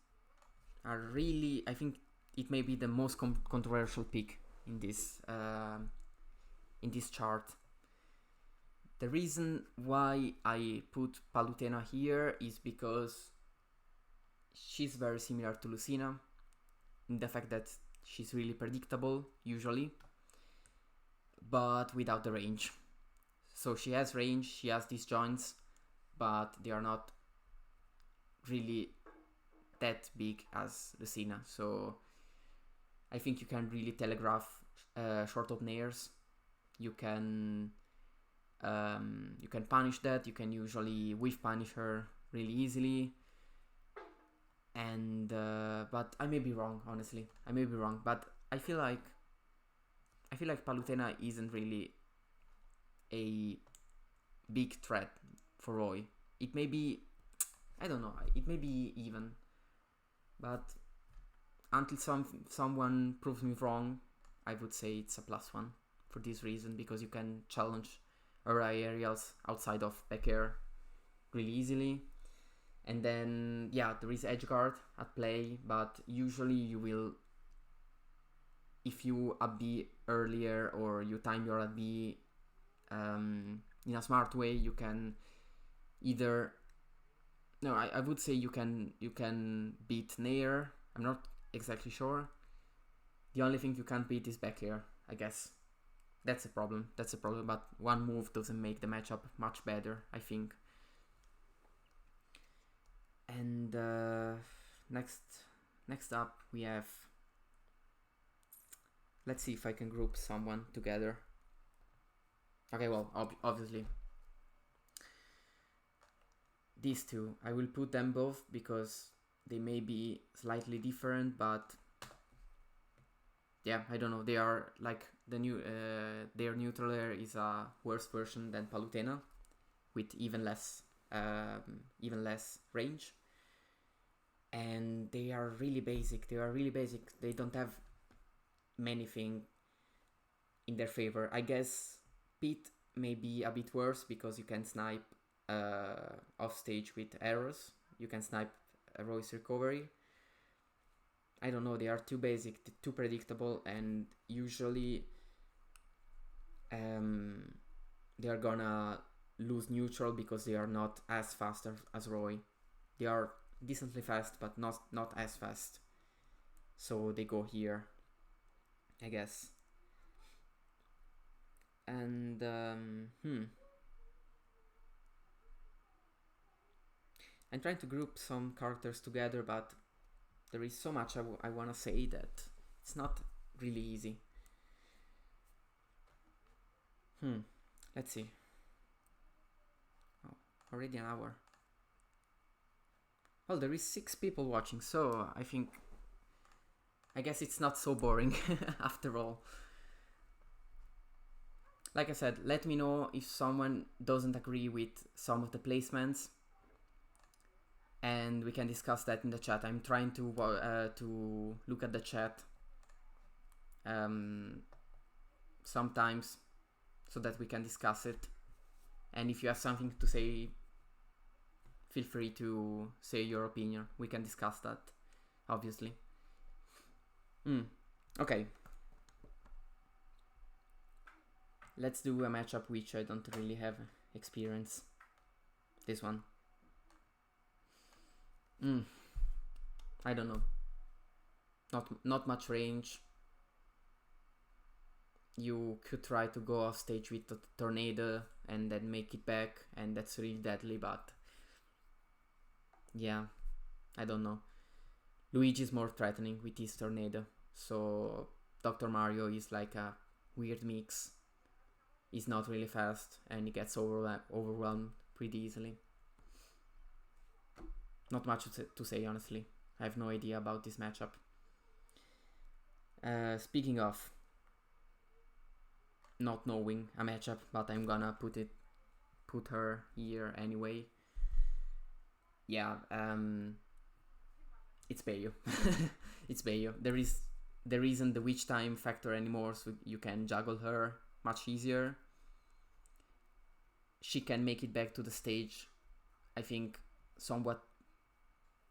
I think it may be the most controversial pick in this chart. The reason why I put Palutena here is because she's very similar to Lucina in the fact that she's really predictable usually, but without the range. So she has range, she has these joints, but they are not really that big as Lucina. So I think you can really telegraph short up nairs. You can punish that. You can usually whiff punish her really easily. And but I may be wrong, honestly. I may be wrong, but I feel like Palutena isn't really a big threat for Roy. It may be, I don't know, it may be even, but until someone proves me wrong, I would say it's a +1 for this reason, because you can challenge array aerials outside of back air really easily. And then, yeah, there is edgeguard at play, but usually you will, if you up B earlier or you time your up B in a smart way, you can either, no, I would say you can beat Nair. I'm not exactly sure. The only thing you can't beat is back air, I guess. That's a problem, but one move doesn't make the matchup much better, I think. And next up we have let's see if I can group someone together. Okay, well, obviously these two, I will put them both because they may be slightly different, but yeah, I don't know. They are like the new their neutral air is a worse version than Palutena, with even less range, and they are really basic. They don't have many things in their favor. I guess Pete may be a bit worse because you can snipe off stage with arrows. You can snipe a Roy's recovery. I don't know, they are too basic, too predictable, and usually they are gonna lose neutral because they are not as fast as Roy. They are decently fast, but not as fast. So they go here, I guess. And I'm trying to group some characters together, but there is so much I want to say that it's not really easy. Let's see. Oh, already an hour. Well, there is 6 people watching, so I guess it's not so boring after all. Like I said, let me know if someone doesn't agree with some of the placements, and we can discuss that in the chat. I'm trying to look at the chat sometimes so that we can discuss it. And if you have something to say, feel free to say your opinion. We can discuss that, obviously. Okay. Let's do a matchup which I don't really have experience. This one. I don't know. Not much range. You could try to go off stage with a tornado and then make it back, and that's really deadly, but yeah, I don't know. Luigi is more threatening with his tornado, so Dr. Mario is like a weird mix. He's not really fast and he gets overwhelmed pretty easily. Not much to say, honestly. I have no idea about this matchup. Speaking of not knowing a matchup, but I'm gonna put her here anyway. Yeah, it's Bayo. It's Bayo. There isn't the witch time factor anymore, so you can juggle her much easier. She can make it back to the stage, I think, somewhat,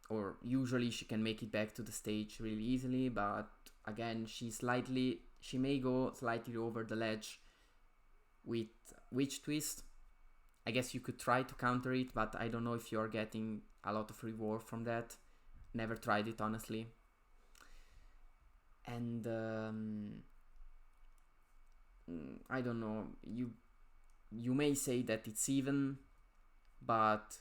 or usually she can make it back to the stage really easily, but again, she may go slightly over the ledge with Witch Twist. I guess you could try to counter it, but I don't know if you're getting a lot of reward from that. Never tried it, honestly. And I don't know, you may say that it's even, but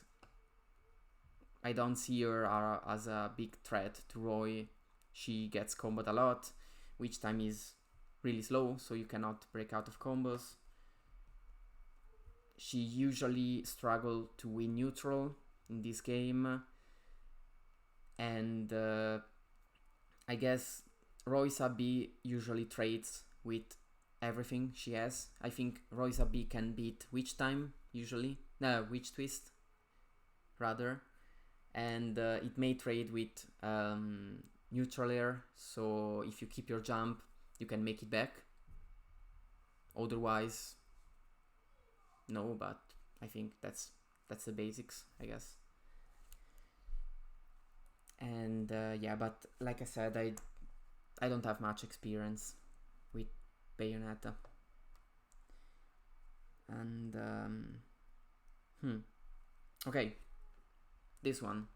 I don't see her as a big threat to Roy. She gets comboed a lot, which time is really slow, so you cannot break out of combos. She usually struggles to win neutral in this game, and I guess Roysa B usually trades with everything she has. I think Roysa B can beat Witch Time usually, no, Witch Twist rather, and it may trade with neutral air, so if you keep your jump you can make it back. Otherwise no, but I think that's the basics, I guess. And yeah, but like I said, I don't have much experience with Bayonetta. And okay, this one,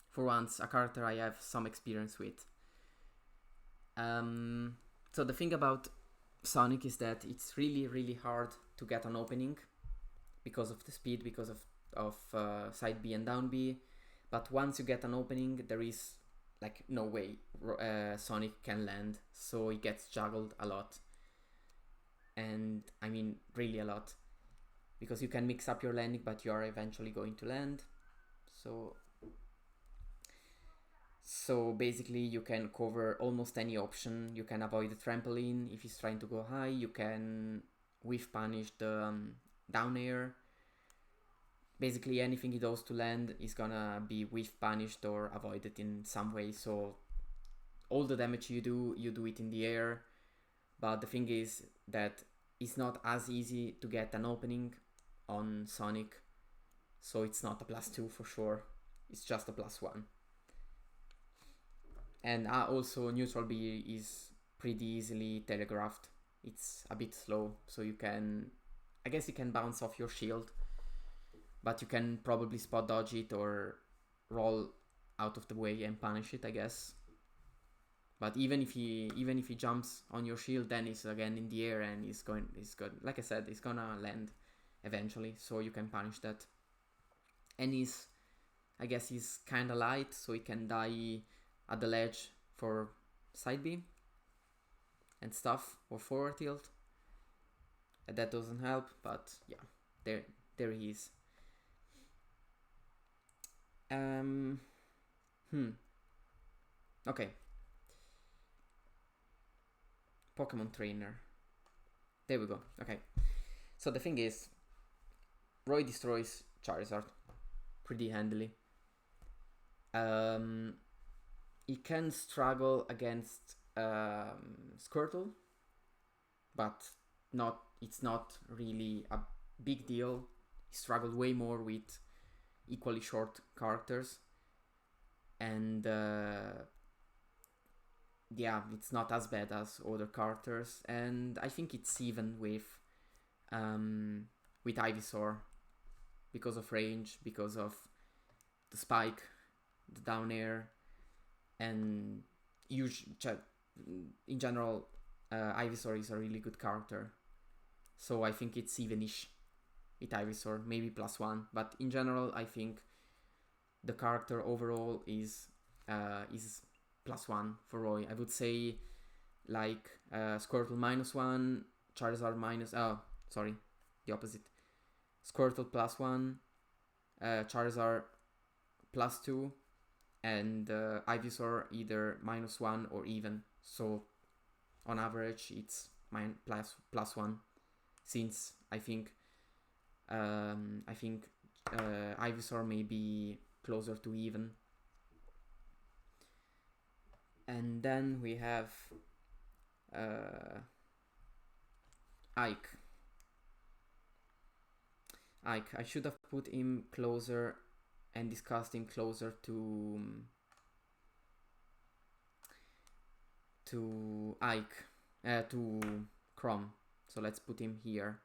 for once, a character I have some experience with. So the thing about Sonic is that it's really hard to get an opening because of the speed, because of side B and down B. But once you get an opening, there is like no way Sonic can land, so he gets juggled a lot. And I mean really a lot, because you can mix up your landing, but you are eventually going to land. So basically you can cover almost any option. You can avoid the trampoline if he's trying to go high. You can whiff punish the down air. Basically anything he does to land is gonna be whiff punished or avoided in some way. So all the damage you do it in the air. But the thing is that it's not as easy to get an opening on Sonic. So it's not a +2 for sure. It's just a +1. And also neutral B is pretty easily telegraphed. It's a bit slow, so you can, I guess you can bounce off your shield, but you can probably spot dodge it or roll out of the way and punish it, I guess. But even if he jumps on your shield, then he's again in the air and he's good. Like I said, he's gonna land eventually, so you can punish that. And I guess he's kinda light, so he can die at the ledge for side B and stuff, or forward tilt. And that doesn't help, but yeah, there he is. Okay. Pokemon Trainer. There we go. Okay. So the thing is, Roy destroys Charizard pretty handily. He can struggle against Squirtle, but it's not really a big deal. He struggled way more with equally short characters, and yeah, it's not as bad as other characters. And I think it's even with Ivysaur, because of range, because of the spike, the down air, and in general, Ivysaur is a really good character. So I think it's evenish with Ivysaur, maybe +1. But in general, I think the character overall is +1 for Roy. I would say like Squirtle -1, Charizard the opposite. Squirtle +1, Charizard +2, and Ivysaur either -1 or even. So on average it's +1, since I think Ivysaur may be closer to even. And then we have Ike. I should have put him closer and discussed him closer to Ike, to Chrom. So let's put him here.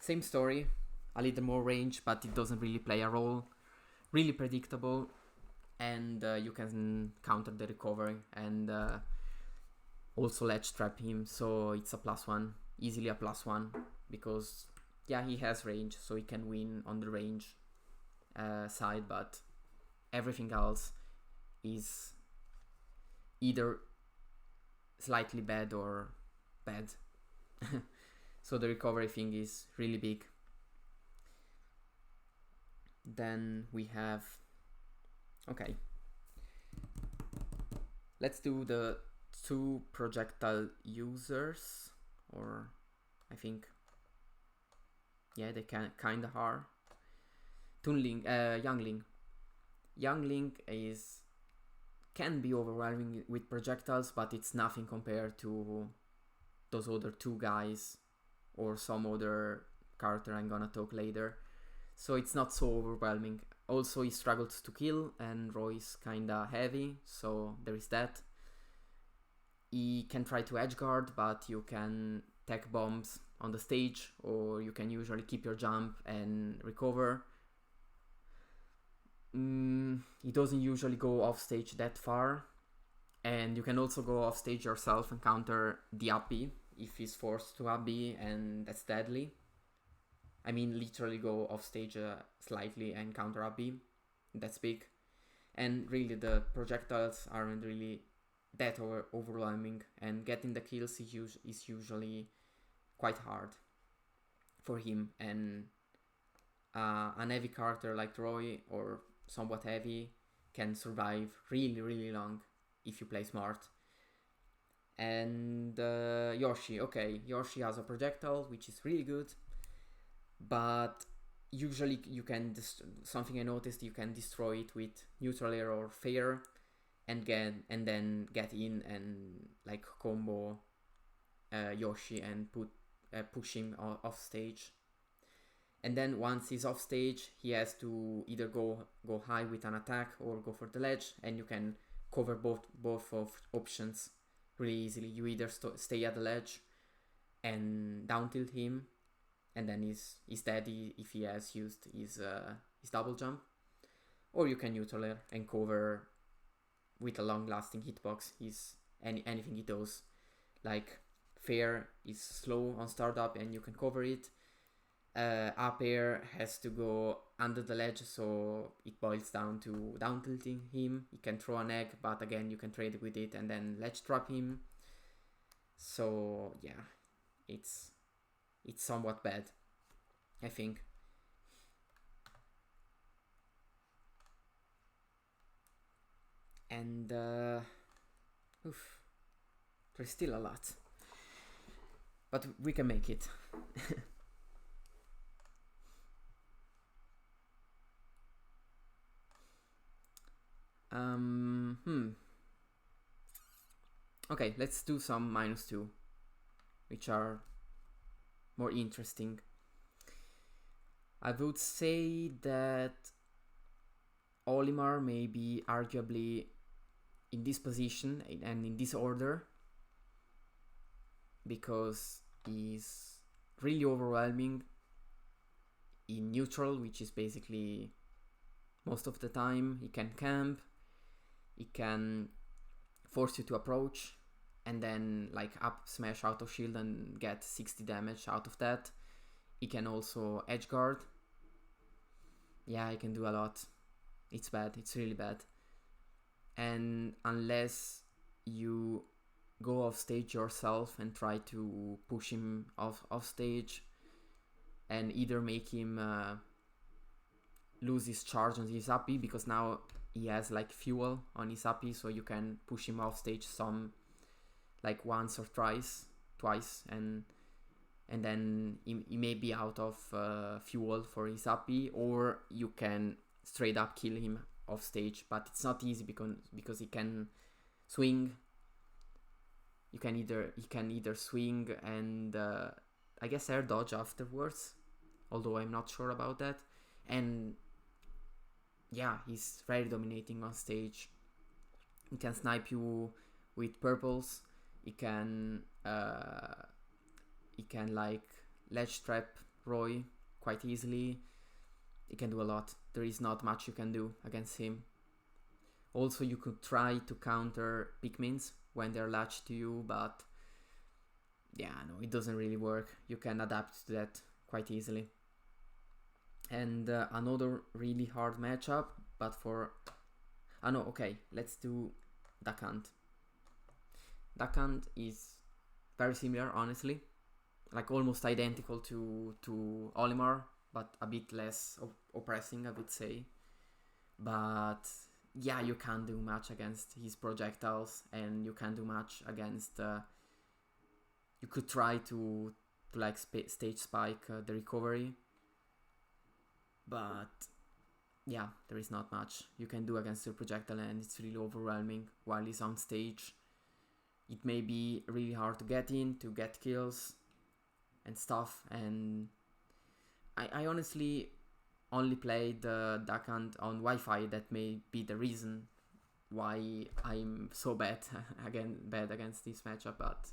Same story, a little more range, but it doesn't really play a role. Really predictable, and you can counter the recovery and also ledge trap him. So it's a +1, easily a +1, because yeah, he has range, so he can win on the range side, but everything else is either slightly bad or bad. So the recovery thing is really big. Then we have, okay, let's do the 2 projectile users, or I think, yeah, they kinda are. Youngling. Youngling can be overwhelming with projectiles, but it's nothing compared to those other 2 guys or some other character I'm gonna talk later. So it's not so overwhelming. Also, he struggles to kill, and Roy's kinda heavy, so there is that. He can try to edgeguard, but you can tech bombs on the stage, or you can usually keep your jump and recover. He doesn't usually go off stage that far, and you can also go off stage yourself and counter the up B if he's forced to up B, and that's deadly. I mean, literally go off stage slightly and counter up B. That's big. And really the projectiles aren't really that overwhelming, and getting the kills is usually quite hard for him. And an heavy character like Roy, or somewhat heavy, can survive really long if you play smart. And Yoshi, okay, Yoshi has a projectile which is really good, but usually you can something I noticed, you can destroy it with neutral air or fair, and then get in and like combo Yoshi and push him off stage. And then once he's off stage, he has to either go high with an attack or go for the ledge, and you can cover both of options really easily. You either stay at the ledge and down tilt him, and then he's dead if he has used his double jump, or you can neutral air and cover with a long lasting hitbox anything he does. Like fair is slow on startup and you can cover it. Up air has to go under the ledge, so it boils down to down tilting him. He can throw an egg, but again you can trade with it and then ledge trap him. So yeah, it's somewhat bad, I think. And oof, there's still a lot, but we can make it. Okay, let's do some -2, which are more interesting. I would say that Olimar may be arguably in this position and in this order, because he's really overwhelming in neutral, which is basically most of the time. He can camp, he can force you to approach, and then like up smash out of shield and get 60 damage out of that. He can also edge guard. Yeah, he can do a lot. It's bad, it's really bad. And unless you go off stage yourself and try to push him off stage and either make him lose his charge on his AP, because now he has like fuel on his AP, so you can push him off stage some like once or twice, and then he may be out of fuel for his AP, or you can straight up kill him off stage. But it's not easy because he can swing. He can either swing and I guess air dodge afterwards, although I'm not sure about that. And yeah, he's very dominating on stage. He can snipe you with purples. He can like ledge trap Roy quite easily. He can do a lot. There is not much you can do against him. Also, you could try to counter Pikmins when they're latched to you, but yeah, no, it doesn't really work. You can adapt to that quite easily. And another really hard matchup, but for... no, okay, let's do Duck Hunt. Duck Hunt is very similar, honestly. Like almost identical to Olimar, but a bit less oppressing, I would say. But yeah, you can't do much against his projectiles, and you can't do much against... you could try to like stage spike the recovery, but yeah, there is not much you can do against the projectile, and it's really overwhelming while he's on stage. It may be really hard to get kills and stuff, and I honestly only played the Duck Hunt on Wi-Fi. That may be the reason why I'm so bad against this matchup, but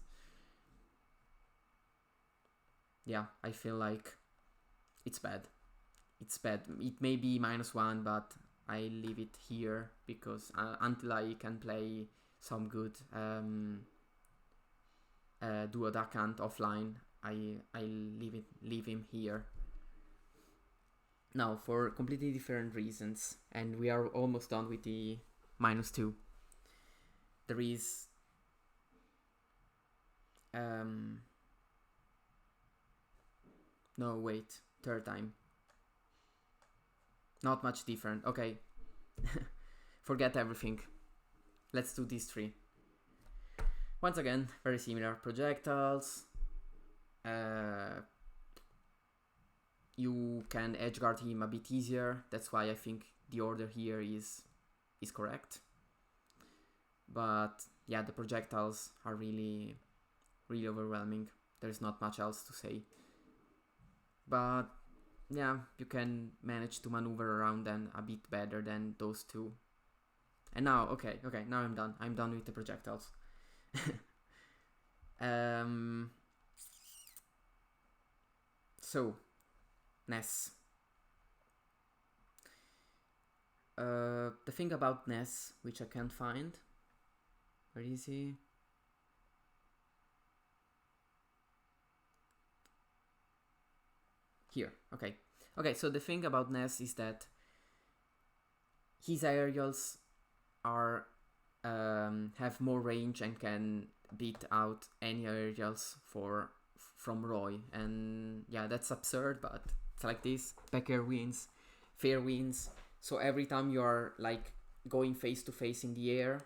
yeah, I feel like it's bad. It's bad. It may be -1, but I leave it here because until I can play some good duo Duck Hunt offline, I leave him here. Now, for completely different reasons, and we are almost done with the -2. There is no, wait, third time. Not much different. Okay. Forget everything. Let's do these three. Once again, very similar projectiles. You can edgeguard him a bit easier. That's why I think the order here is correct. But yeah, the projectiles are really, really overwhelming. There's not much else to say. But yeah, you can manage to maneuver around them a bit better than those two. And now, okay, now I'm done. I'm done with the projectiles. So, Ness. The thing about Ness, which I can't find. Where is he? Here, okay. Okay, so the thing about Ness is that his aerials are have more range and can beat out any aerials from Roy, and yeah, that's absurd, but it's like this. Becker wins, Fair wins. So every time you are like going face to face in the air,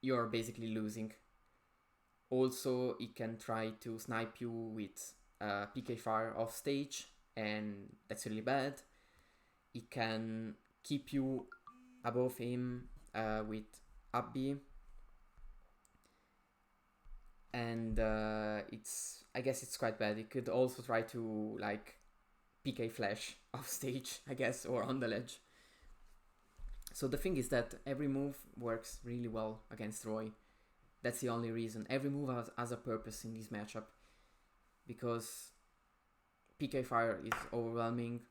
you're basically losing. Also, it can try to snipe you with PK fire off stage, and that's really bad. It can keep you above him with up B, and I guess it's quite bad. It could also try to like PK flash off stage, I guess, or on the ledge. So the thing is that every move works really well against Roy. That's the only reason. Every move has a purpose in this matchup, because PK fire is overwhelming.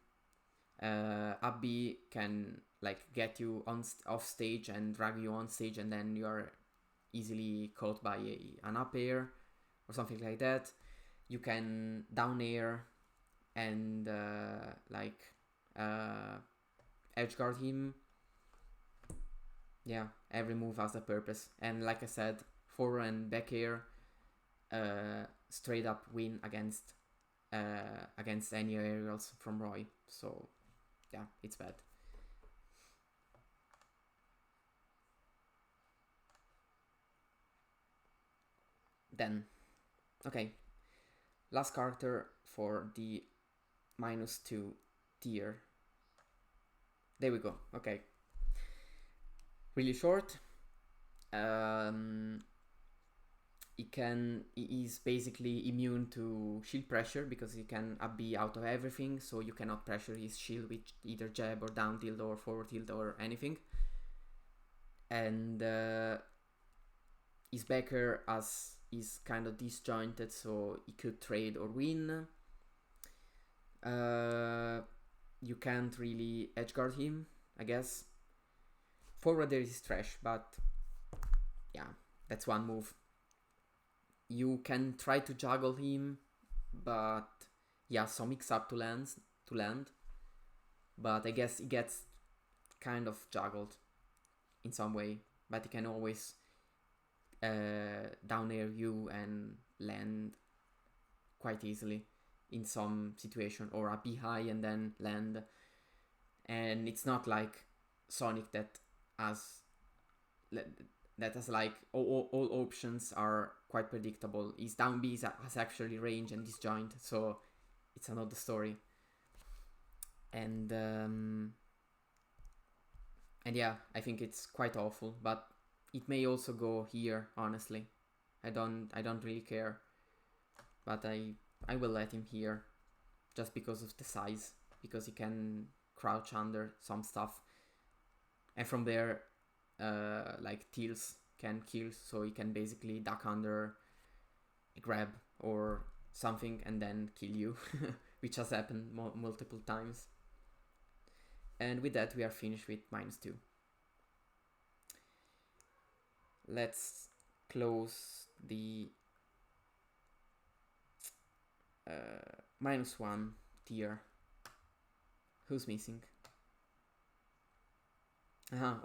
Up B can like get you off stage and drag you on stage, and then you are easily caught by an up air or something like that. You can down air and edge guard him. Yeah, every move has a purpose, and like I said, forward and back air straight up win against any aerials from Roy. So yeah, it's bad. Then, okay, last character for the -2 tier. There we go. Okay, really short. He is basically immune to shield pressure because he can up B out of everything, so you cannot pressure his shield with either jab or down tilt or forward tilt or anything. And his backer is kind of disjointed, so he could trade or win. You can't really edgeguard him, I guess. Forward there is trash, but yeah, that's one move. You can try to juggle him, but yeah, some mix up to land. But I guess he gets kind of juggled in some way. But he can always down air you and land quite easily in some situation, or a B high and then land. And it's not like Sonic that has like all options are quite predictable. His down B has actually range and disjoint, so it's another story. And yeah, I think it's quite awful, but it may also go here, honestly. I don't really care, but I will let him here just because of the size, because he can crouch under some stuff, and from there like Tails can kill, so he can basically duck under a grab or something and then kill you, which has happened multiple times. And with that we are finished with -2. Let's close the -1 tier. Who's missing?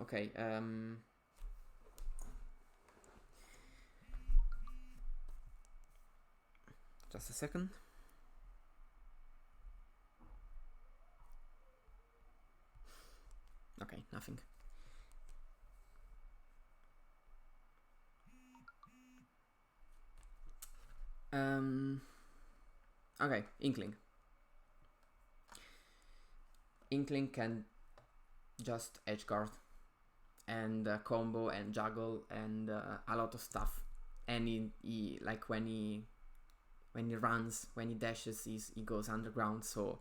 Okay. Just a second. Okay, nothing. Okay, Inkling. Inkling can just edgeguard and combo and juggle and a lot of stuff. And he like when he runs, when he dashes, he goes underground, so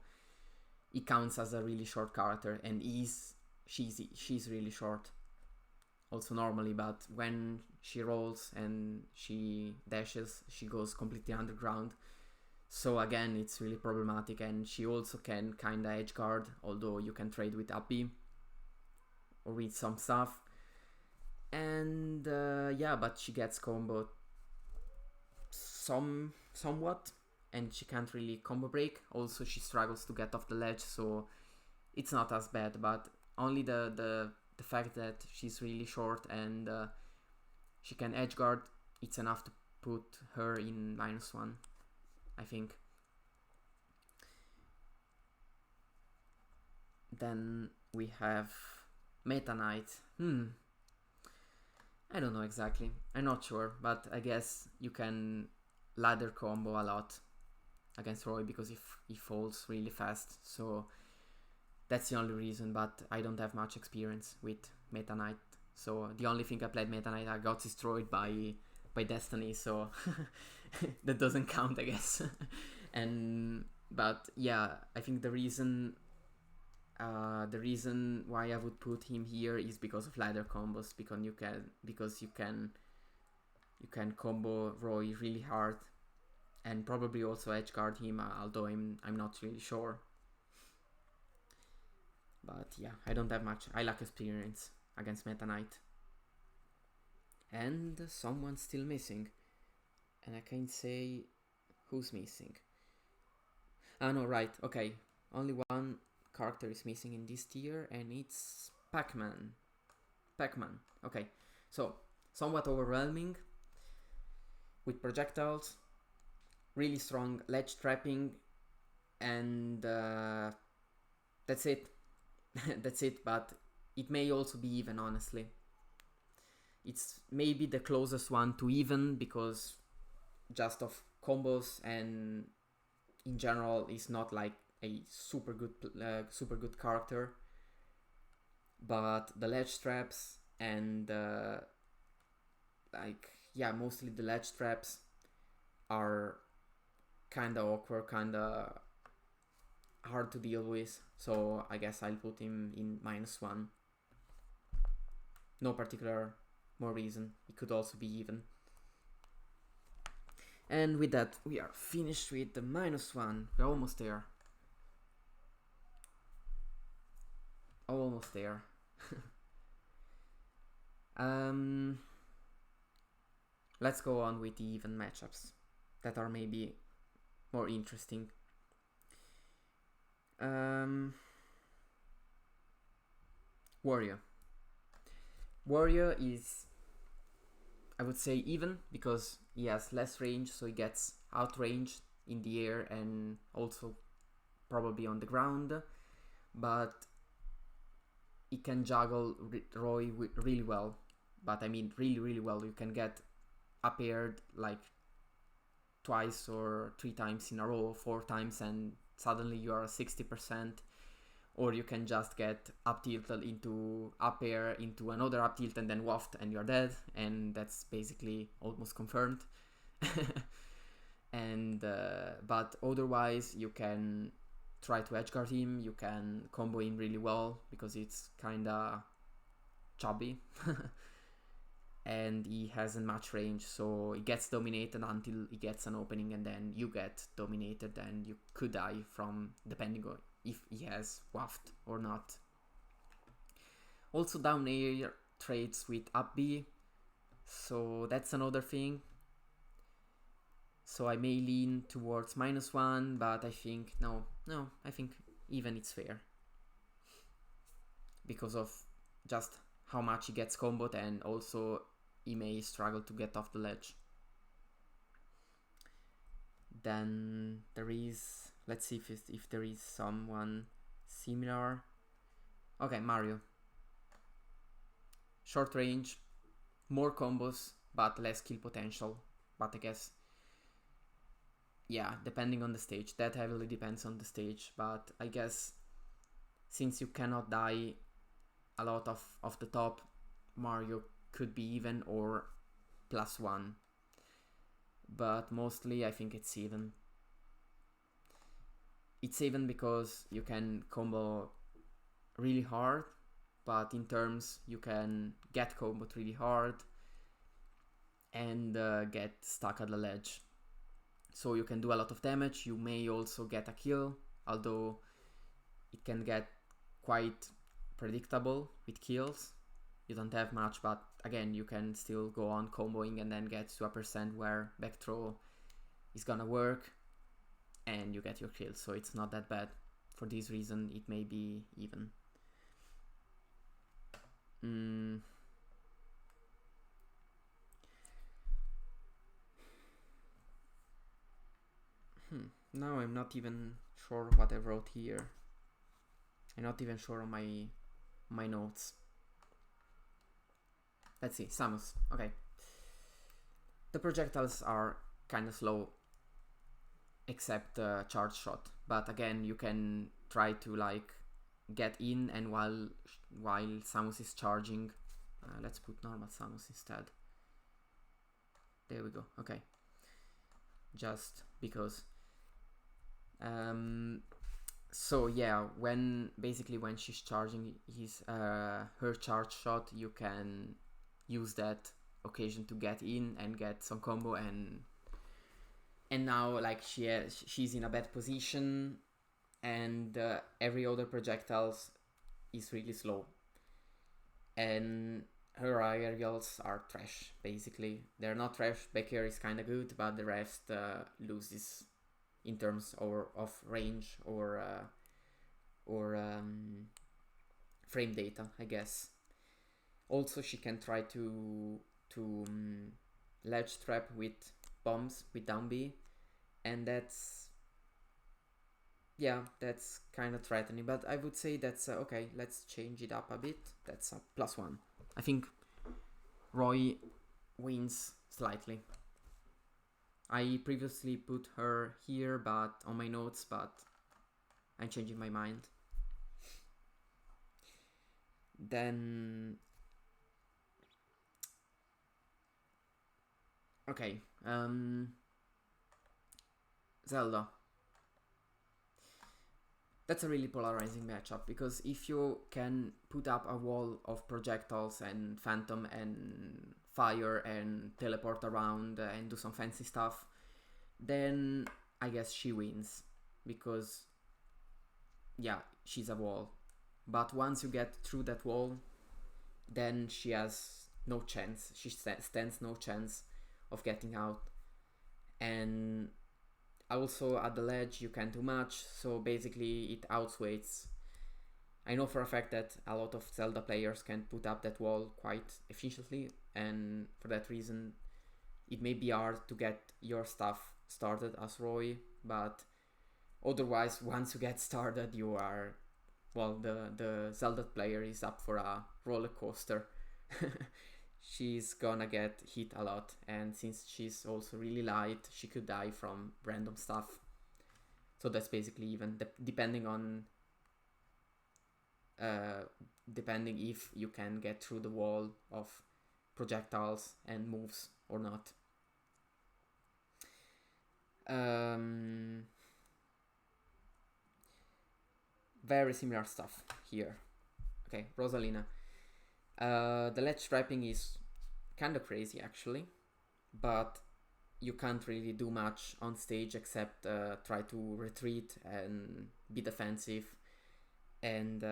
he counts as a really short character, and she's really short also normally, but when she rolls and she dashes, she goes completely underground. So again, it's really problematic, and she also can kinda edgeguard, although you can trade with up B or with some stuff. And yeah, but she gets comboed somewhat, and she can't really combo break. Also, she struggles to get off the ledge, so it's not as bad, but only the fact that she's really short and she can edgeguard, it's enough to put her in -1, I think. Then we have Meta Knight. I don't know exactly. I'm not sure, but I guess you can ladder combo a lot against Roy because he falls really fast. So that's the only reason, but I don't have much experience with Meta Knight. So the only thing I played Meta Knight, I got destroyed by Destiny, so that doesn't count, I guess. But yeah, I think the reason why I would put him here is because of ladder combos, because you can combo Roy really hard, and probably also edgeguard him, although I'm not really sure. But yeah, I don't have much. I lack experience against Meta Knight. And someone's still missing, and I can't say who's missing. No, right, okay. Only one character is missing in this tier, and it's Pac-Man. Okay. So, somewhat overwhelming with projectiles, really strong ledge trapping, and that's it. That's it, but it may also be even, honestly. It's maybe the closest one to even because just of combos, and in general is not like a super good character, but the ledge traps and mostly the ledge traps are kinda awkward, kinda hard to deal with, so I guess I'll put him in -1. No particular more reason. It could also be even. And with that, we are finished with the -1. We're almost there. Almost there. Let's go on with the even matchups that are maybe more interesting. Warrior. Warrior is, I would say, even because he has less range, so he gets outranged in the air and also probably on the ground, but he can juggle Roy really well. But I mean really well. You can get up aired like twice or 3 times in a row, 4 times, and suddenly you are 60%. Or you can just get up tilted into up air into another up tilt and then waft and you're dead, and that's basically almost confirmed. And but otherwise you can try to edgeguard him, you can combo him really well because it's kinda chubby. And he hasn't much range, so he gets dominated until he gets an opening, and then you get dominated and you could die from, depending on if he has waft or not. Also down air trades with up B, so that's another thing. So I may lean towards -1, but I think, no, I think even it's fair. Because of just how much he gets comboed, and also he may struggle to get off the ledge. Then there is, let's see if there is someone similar. Okay, Mario. Short range, more combos, but less kill potential. But I guess, yeah, depending on the stage. That heavily depends on the stage, but I guess since you cannot die a lot of the top, Mario could be even or +1. But mostly I think it's even. It's even because you can combo really hard, but in terms you can get comboed really hard and get stuck at the ledge. So you can do a lot of damage, you may also get a kill, although it can get quite predictable with kills. You don't have much, but again, you can still go on comboing and then get to a percent where back throw is gonna work and you get your kill, so it's not that bad. For this reason, it may be even. Now I'm not even sure what I wrote here. I'm not even sure on my notes. Let's see, Samus. Okay. The projectiles are kind of slow, except charge shot. But again, you can try to like get in, and while Samus is charging, let's put normal Samus instead. There we go. Okay. Just because. So yeah, when she's charging her charge shot, you can use that occasion to get in and get some combo, and now like she's in a bad position, and every other projectiles is really slow, and her aerials are trash. Basically, they're not trash. Back air is kind of good, but the rest loses in terms of range or frame data, I guess. Also, she can try to ledge trap with bombs with down B, and that's kind of threatening. But I would say that's okay. Let's change it up a bit. That's a +1. I think Roy wins slightly. I previously put her here, but on my notes, but I'm changing my mind. Then, okay, Zelda. That's a really polarizing matchup, because if you can put up a wall of projectiles and phantom and fire and teleport around and do some fancy stuff, then I guess she wins, because yeah, she's a wall. But once you get through that wall, then she has no chance. She stands no chance of getting out. And also at the ledge you can't do much, so basically it outweighs. I know for a fact that a lot of Zelda players can put up that wall quite efficiently, and for that reason it may be hard to get your stuff started as Roy, but otherwise once you get started you are, well, the Zelda player is up for a roller coaster. She's gonna get hit a lot, and since she's also really light, she could die from random stuff. So that's basically even, depending on depending if you can get through the wall of projectiles and moves or not. Very similar stuff here. Okay, Rosalina. The ledge trapping is kind of crazy actually, but you can't really do much on stage except try to retreat and be defensive and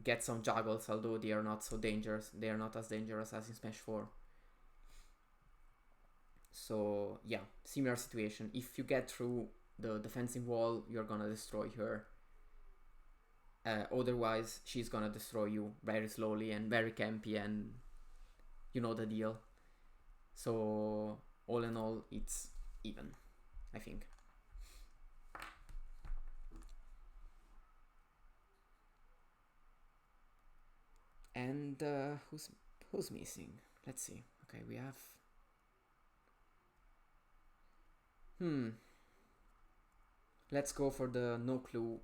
get some juggles, although they are not so dangerous. They are not as dangerous as in Smash 4. So yeah, similar situation. If you get through the defensive wall, you're gonna destroy her. Otherwise, she's gonna destroy you very slowly and very campy, and you know the deal. So all in all, it's even, I think. And who's missing? Let's see. Okay, we have. Let's go for the no clue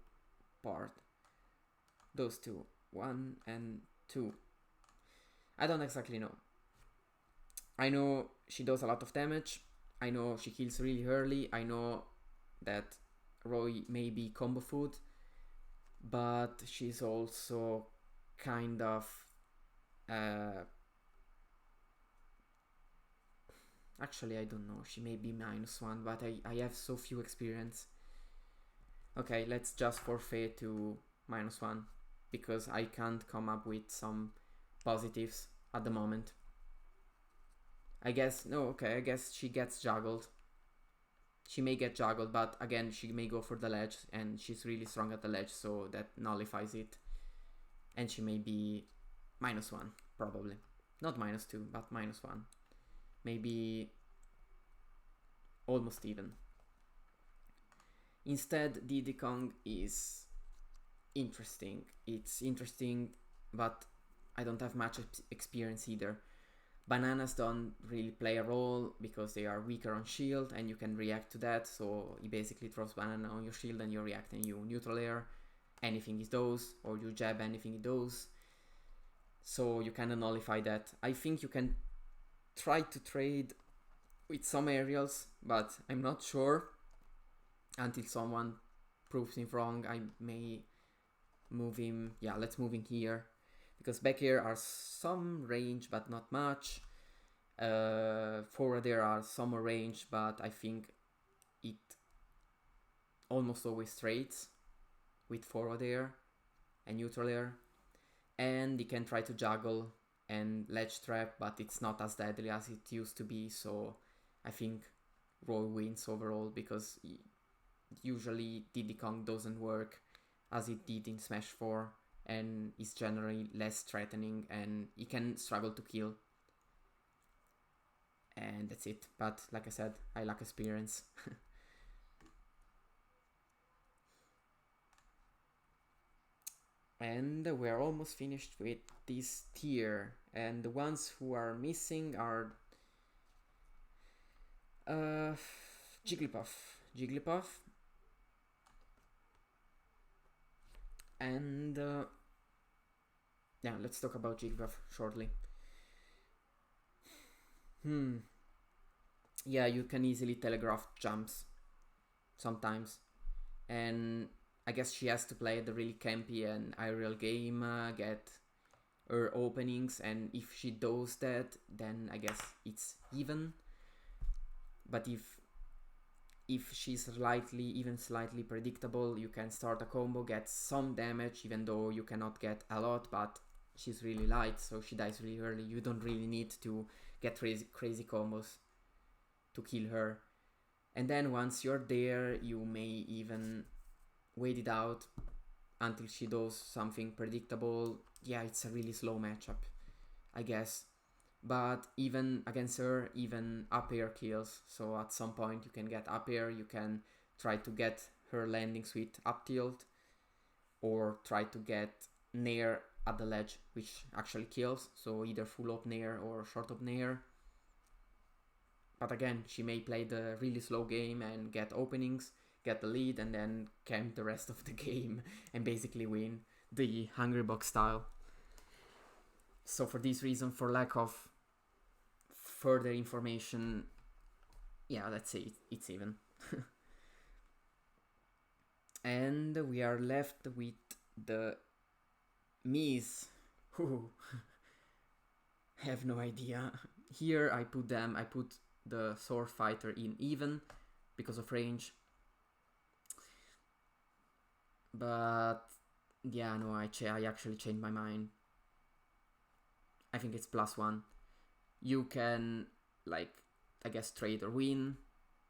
part. Those two, 1 and 2. I don't exactly know. I know she does a lot of damage. I know she kills really early. I know that Roy may be combo food, but she's also kind of actually I don't know, she may be -1, but I have so few experience. Okay, let's just forfeit to -1 because I can't come up with some positives at the moment. I guess, no, okay, I guess she gets juggled. She may get juggled, but again, she may go for the ledge, and she's really strong at the ledge, so that nullifies it. And she may be -1, probably. Not -2, but -1. Maybe almost even. Instead, Diddy Kong is interesting. It's interesting, but I don't have much experience either. Bananas don't really play a role because they are weaker on shield and you can react to that. So he basically throws banana on your shield and you react and you neutral air anything it does, or you jab anything it does. So you kind of nullify that. I think you can try to trade with some aerials, but I'm not sure. Until someone proves me wrong, I may move him. Yeah, let's move him here. Because back here are some range, but not much. Forward there are some range, but I think it almost always trades with forward air and neutral air. And he can try to juggle and ledge trap, but it's not as deadly as it used to be. So I think Roy wins overall because usually Diddy Kong doesn't work as it did in Smash 4 and is generally less threatening and he can struggle to kill. And that's it. But like I said, I lack experience. And we're almost finished with this tier. And the ones who are missing are Jigglypuff. And yeah, let's talk about Jigglypuff shortly. Yeah, you can easily telegraph jumps sometimes. And I guess she has to play the really campy and aerial game, get her openings, and if she does that, then I guess it's even. But if she's slightly predictable, you can start a combo, get some damage, even though you cannot get a lot, but she's really light, so she dies really early. You don't really need to get crazy combos to kill her. And then once you're there, you may even wait it out until she does something predictable. Yeah, it's a really slow matchup, I guess. But even against her, even up air kills. So at some point you can get up air, you can try to get her landings with up tilt, or try to get nair at the ledge, which actually kills. So either full up nair or short up nair. But again, she may play the really slow game and get openings, get the lead, and then camp the rest of the game and basically win the Hungrybox style. So for this reason, for lack of further information, yeah, let's say it's even. And we are left with the Miis, who have no idea. Here I put the Sword Fighter in even because of range. But yeah, no, I actually changed my mind. I think it's +1. You can like I guess, trade or win,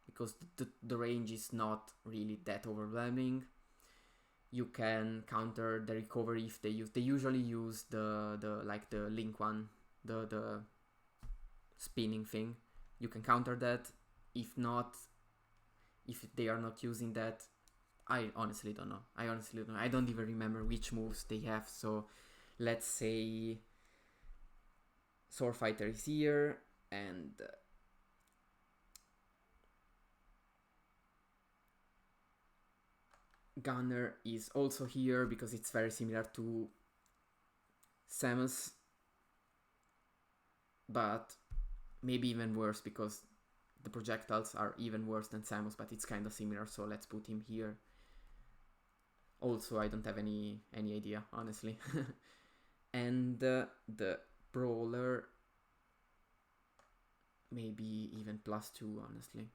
because the range is not really that overwhelming. You can counter the recovery if they usually use the link one, the spinning thing. You can counter that. If they are not using that, I honestly don't know. I don't even remember which moves they have. So let's say Sword Fighter is here, and Gunner is also here because it's very similar to Samus, but maybe even worse because the projectiles are even worse than Samus, but it's kind of similar, so let's put him here. Also, I don't have any idea, honestly. And the Brawler, maybe even +2, honestly.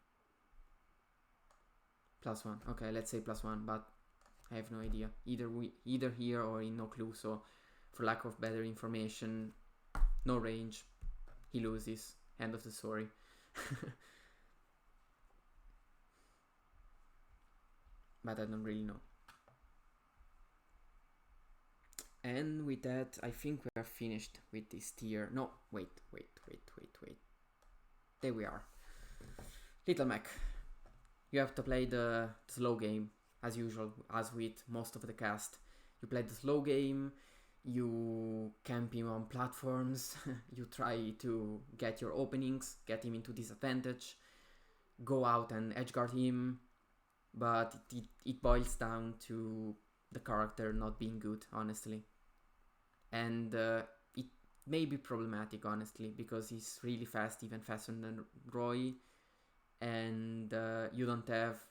+1, okay, let's say +1, but I have no idea. Either here or in no clue, so for lack of better information, no range, he loses, end of the story. But I don't really know. And with that, I think we are finished with this tier. No, wait. There we are. Little Mac. You have to play the slow game, as usual, as with most of the cast. You play the slow game, you camp him on platforms, you try to get your openings, get him into disadvantage, go out and edgeguard him, but it boils down to the character not being good, honestly. And it may be problematic, honestly, because he's really fast, even faster than Roy, and you don't have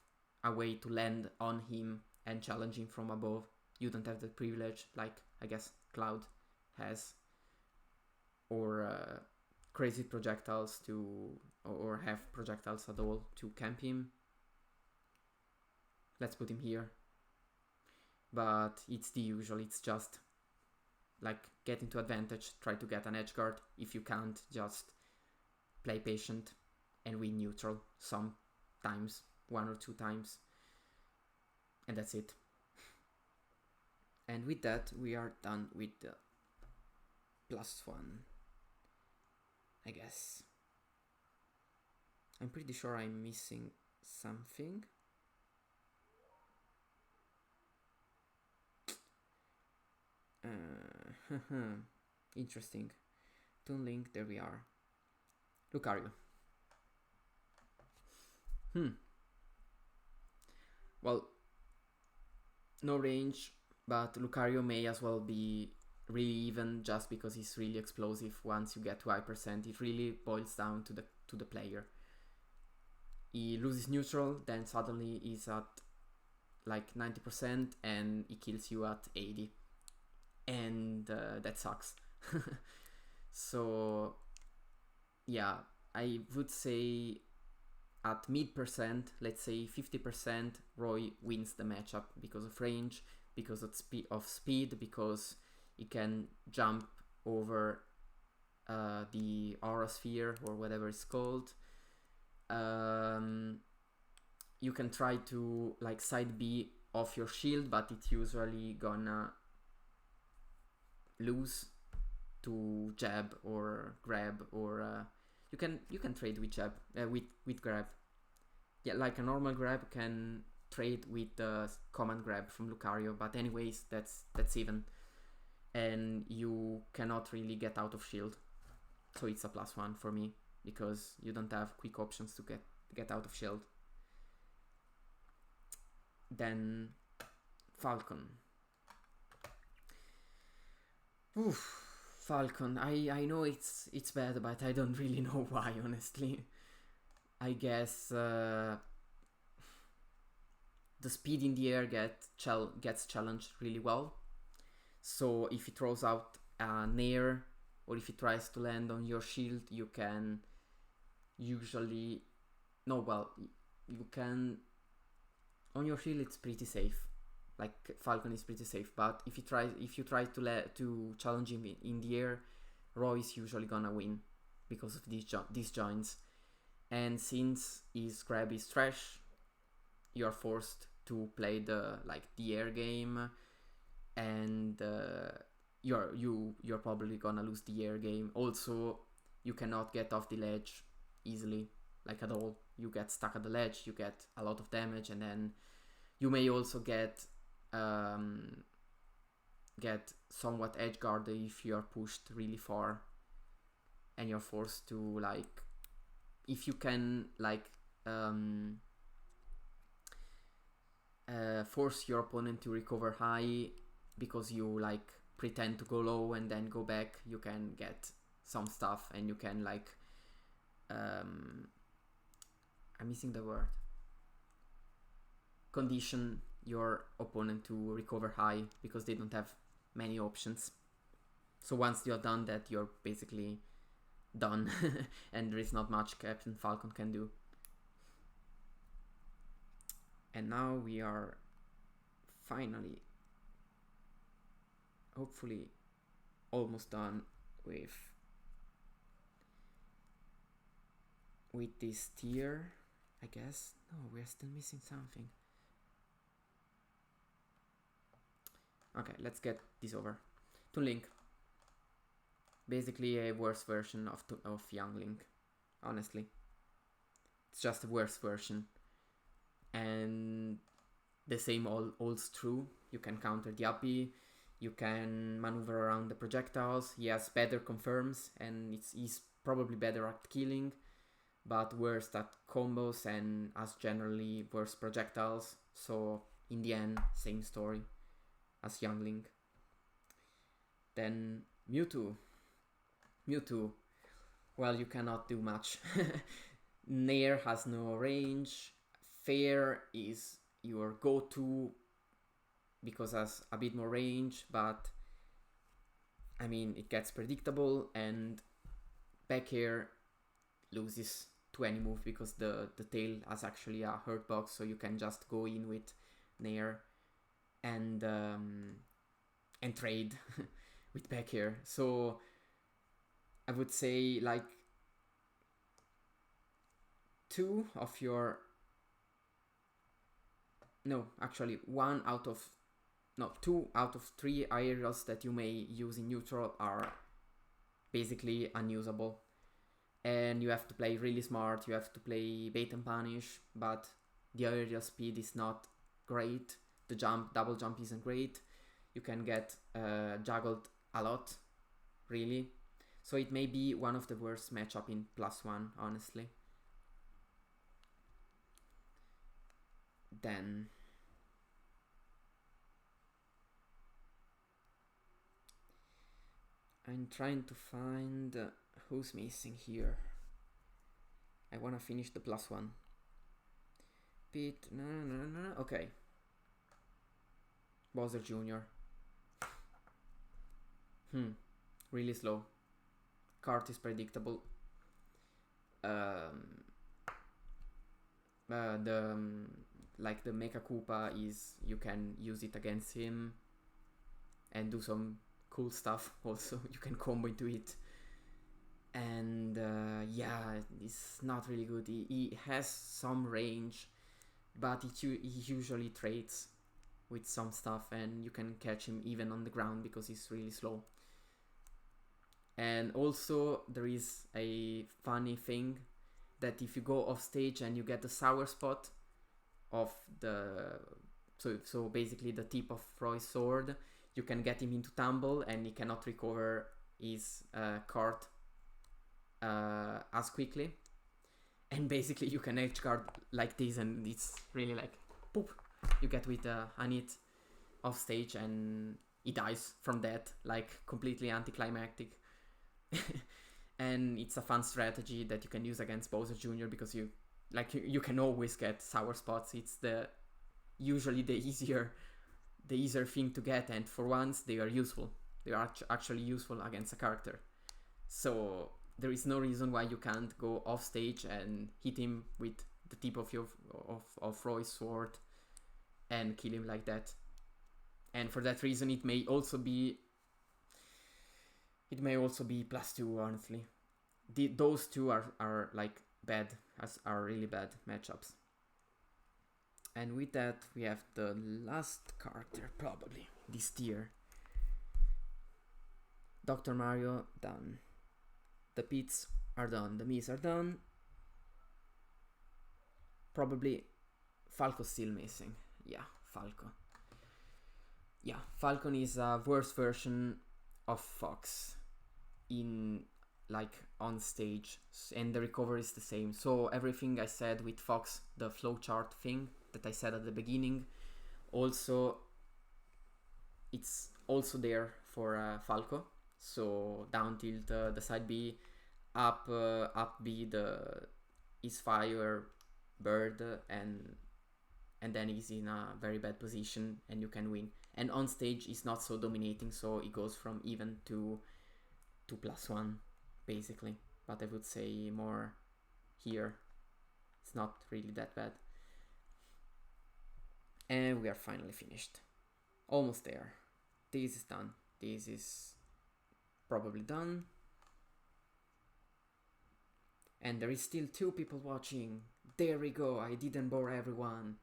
a way to land on him and challenge him from above. You don't have the privilege, like I guess Cloud has, or crazy projectiles or have projectiles at all to camp him. Let's put him here. But it's the usual, it's just like get into advantage, try to get an edge guard. If you can't, just play patient and win neutral sometimes, 1 or 2 times, and that's it. And with that, we are done with the +1, I guess. I'm pretty sure I'm missing something. Interesting. Toon Link, there we are. Lucario. Well, no range, but Lucario may as well be really even just because he's really explosive. Once you get to high percent, it really boils down to the player. He loses neutral, then suddenly he's at like 90% and he kills you at 80, and that sucks. So yeah, I would say at mid%, let's say 50%, Roy wins the matchup because of range, because of speed, because he can jump over the aura sphere or whatever it's called. You can try to like side B off your shield, but it's usually gonna lose to jab or grab, or you can trade with jab, with grab. Yeah, like a normal grab can trade with the command grab from Lucario, but anyways, that's even, and you cannot really get out of shield, so it's a +1 for me because you don't have quick options to get out of shield. Then Falcon. Falcon. I know it's bad, but I don't really know why, honestly. I guess the speed in the air gets challenged really well. So if he throws out an air, or if he tries to land on your shield, you can usually... No, well, you can... On your shield it's pretty safe. Like, Falcon is pretty safe, but if you try to challenge him in the air, Roy is usually gonna win because of these joints. And since his grab is trash, you're forced to play the air game, and you're probably gonna lose the air game. Also, you cannot get off the ledge easily, like at all. You get stuck at the ledge, you get a lot of damage, and then you may also get somewhat edge guarded if you're pushed really far, and you're forced to if you can force your opponent to recover high because you pretend to go low and then go back, you can get some stuff, and you can I'm missing the word, condition your opponent to recover high because they don't have many options. So once you're done that, you're basically done and there is not much Captain Falcon can do. And now we are finally, hopefully, almost done with this tier, I guess. No, we're still missing something. Okay, let's get this over. Toon Link. Basically a worse version of Young Link, honestly. It's just a worse version. And the same holds true. You can counter the up B, you can maneuver around the projectiles. He has better confirms, and he's probably better at killing, but worse at combos and has generally worse projectiles. So in the end, same story as Young Link. Then Mewtwo. Well, you cannot do much. Nair has no range. Fair is your go-to because it has a bit more range, but I mean, it gets predictable, and back air loses to any move because the tail has actually a hurt box, so you can just go in with Nair and trade with back air. So I would say two out of three aerials that you may use in neutral are basically unusable, and you have to play really smart. You have to play bait and punish, but the aerial speed is not great. The double jump isn't great. You can get juggled a lot, really. So it may be one of the worst matchup in +1, honestly. Then I'm trying to find who's missing here. I wanna finish the +1. Pete, no. Okay. Bowser Jr. Really slow. Cart is predictable. The Mecha Koopa is, you can use it against him and do some cool stuff. Also, you can combo into it, and yeah, it's not really good. He has some range, but he usually trades with some stuff, and you can catch him even on the ground because he's really slow. And also there is a funny thing that if you go off stage and you get the sour spot of the so basically the tip of Roy's sword, you can get him into tumble and he cannot recover his card as quickly, and basically you can edge guard like this, and it's really like poop, you get with a hit off stage and he dies from that, like completely anticlimactic. And it's a fun strategy that you can use against Bowser Jr. because you can always get sour spots. It's usually the easier thing to get, and for once they are useful. They are actually useful against a character. So there is no reason why you can't go off stage and hit him with the tip of Roy's sword and kill him like that. And for that reason, it may also be +2, honestly. Those two are like bad are really bad matchups. And with that, we have the last character, probably, this tier. Dr. Mario, done. The Pits are done, the Miis are done. Probably Falco's still missing. Yeah, Falco. Yeah, Falcon is a worse version of Fox in like on stage, and the recovery is the same. So everything I said with Fox, the flowchart thing that I said at the beginning, also it's also there for Falco. So down tilt the side B, up B is fire bird, and then he's in a very bad position and you can win. And on stage is not so dominating, so it goes from even to +1 basically, but I would say more here. It's not really that bad. And we are finally finished. Almost there. This is done. This is probably done. And there is still 2 people watching. There we go. I didn't bore everyone.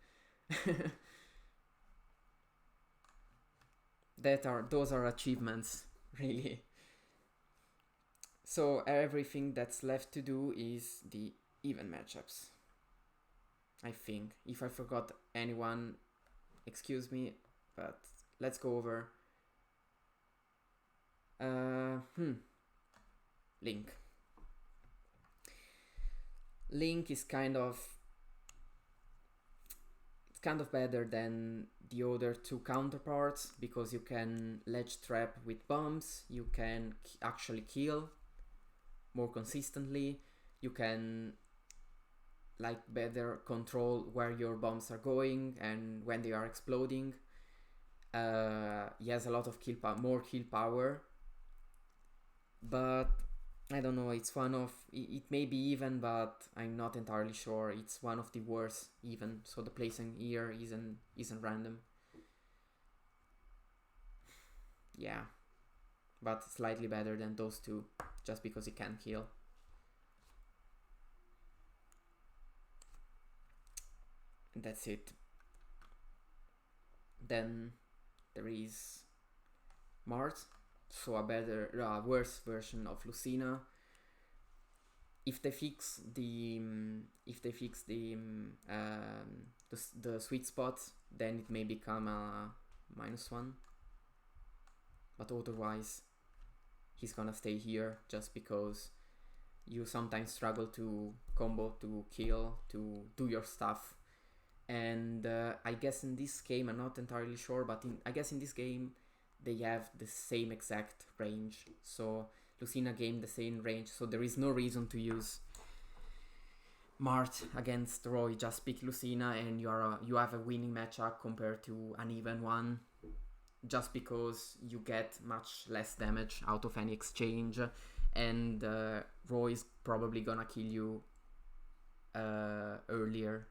Those are achievements, really. So everything that's left to do is the even matchups. I think. If I forgot anyone, excuse me, but let's go over. Link. Link is kind of better than the other 2 counterparts because you can ledge trap with bombs, you can actually kill more consistently, you can like better control where your bombs are going and when they are exploding. He has a lot of more kill power, but I don't know, it's one of, it may be even, but I'm not entirely sure. It's one of the worst even, so the placing here isn't random. Yeah, but slightly better than those 2, just because he can kill. And that's it. Then there is Mars, so a worse version of Lucina. If they fix the sweet spot, then it may become a -1. But otherwise, he's gonna stay here just because you sometimes struggle to combo, to kill, to do your stuff. And I guess in this game, I'm not entirely sure, but I guess in this game they have the same exact range. So Lucina gained the same range, so there is no reason to use Mart against Roy. Just pick Lucina and you have a winning matchup compared to an even one, just because you get much less damage out of any exchange, and Roy is probably gonna kill you earlier,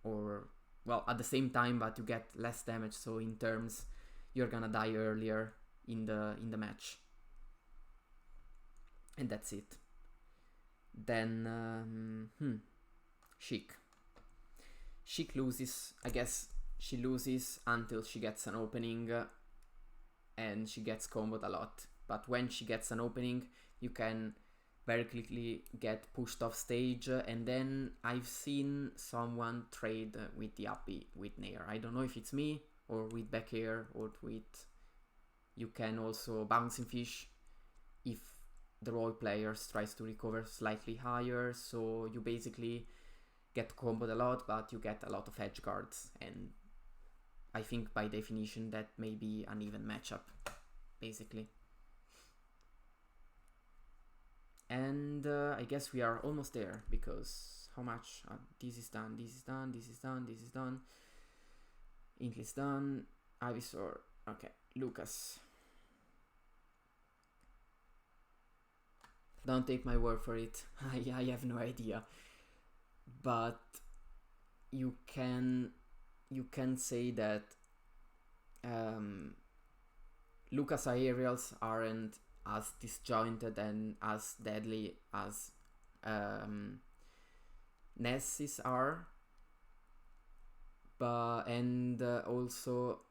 or well at the same time, but you get less damage, so in terms you're gonna die earlier in the match. And that's it. Then Sheik loses. I guess she loses until she gets an opening, and she gets comboed a lot. But when she gets an opening, you can very quickly get pushed off stage, and then I've seen someone trade with the uppy with Nair. I don't know if it's me or with back air or with, you can also bouncing fish if the Roy players tries to recover slightly higher, so you basically get comboed a lot, but you get a lot of edge guards, and I think by definition that may be an even matchup, basically. And I guess we are almost there, because how much? This is done, this is done, this is done, this is done. Inkly's done. Ivysaur. Okay, Lucas. Don't take my word for it. I have no idea. But you can say that Lucas aerials aren't as disjointed and as deadly as Nesses are, and also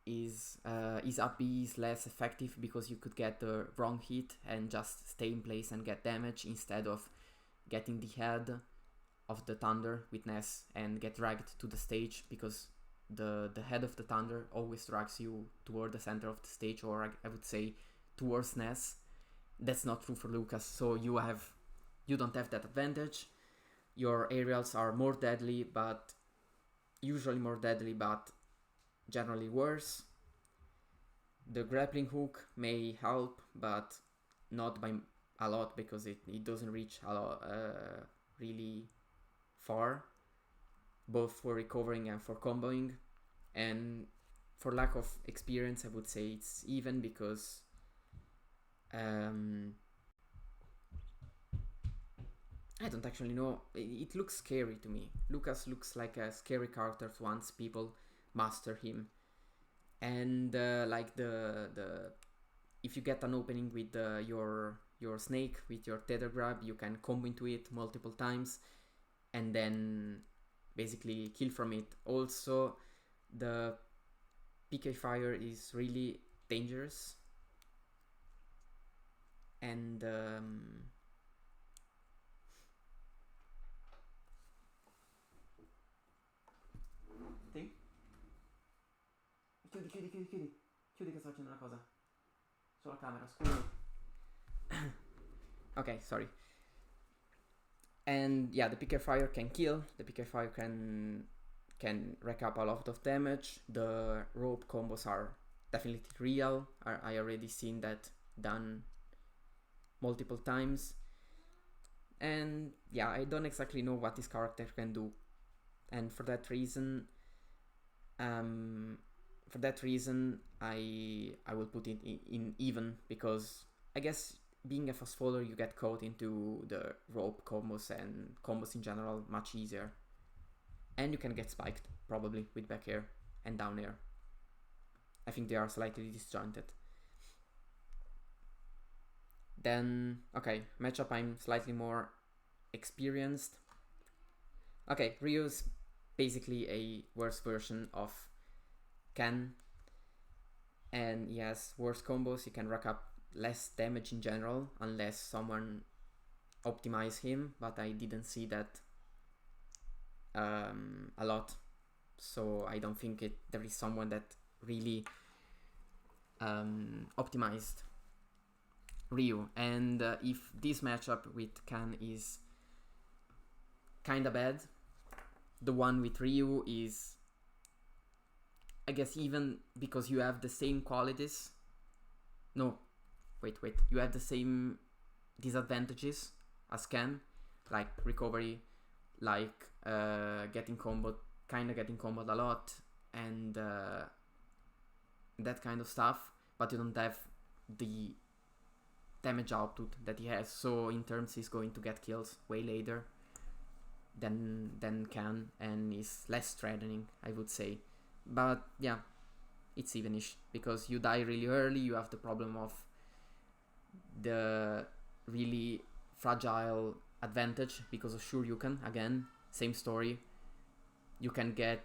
his up B is less effective because you could get the wrong hit and just stay in place and get damage instead of getting the head of the Thunder with Ness and get dragged to the stage, because the head of the Thunder always drags you toward the center of the stage, or I would say towards Ness. That's not true for Lucas, so you don't have that advantage. Your aerials are more deadly, but usually more deadly, but generally worse. The grappling hook may help, but not by a lot, because it doesn't reach a lot, really far, both for recovering and for comboing. And for lack of experience, I would say it's even, because I don't actually know. It looks scary to me. Lucas looks like a scary character once people master him. And like the if you get an opening with your snake with your tether grab, you can combo into it multiple times and then basically kill from it. Also, the PK fire is really dangerous, and Sì? Chiudi che sto facendo una cosa sulla camera, scusa. Okay, sorry. And yeah, the PK fire can kill. The PK fire can rack up a lot of damage. The rope combos are definitely real. I already seen that done multiple times. And yeah, I don't exactly know what this character can do. And for that reason, I will put it in even, because I guess being a fast follower, you get caught into the rope combos and combos in general much easier. And you can get spiked, probably, with back air and down air. I think they are slightly disjointed. Then, okay, matchup I'm slightly more experienced. Okay, Ryu's basically a worse version of Ken. And he has worse combos. He can rack up less damage in general unless someone optimize him, but I didn't see that a lot, so I don't think there is someone that really optimized Ryu. And if this matchup with Kan is kinda bad, the one with Ryu is, I guess, even, because you have the same qualities. No, wait, you have the same disadvantages as Ken, like recovery, like getting comboed a lot, and that kind of stuff, but you don't have the damage output that he has, so in turns he's going to get kills way later than Ken, and is less threatening, I would say. But yeah, it's evenish, because you die really early, you have the problem of the really fragile advantage because of Shoryuken. Again, same story. You can get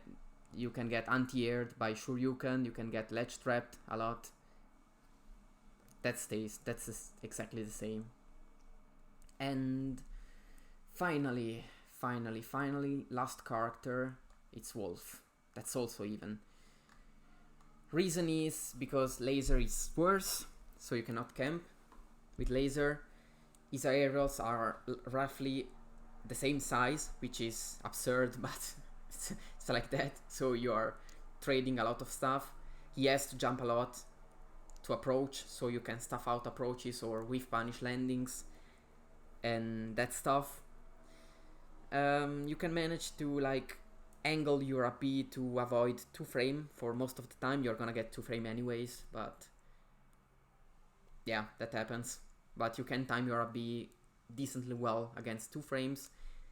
anti-aired by Shoryuken, you can get ledge trapped a lot. That's exactly the same. And finally, last character, it's Wolf. That's also even. Reason is because Laser is worse, so you cannot camp with Laser. His aerials are roughly the same size, which is absurd, but it's like that. So you are trading a lot of stuff. He has to jump a lot to approach, so you can stuff out approaches or whiff punish landings and that stuff. You can manage to like angle your AP to avoid 2-frame for most of the time. You're gonna get 2-frame anyways, but yeah, that happens. But you can time your AP decently well against 2 frames,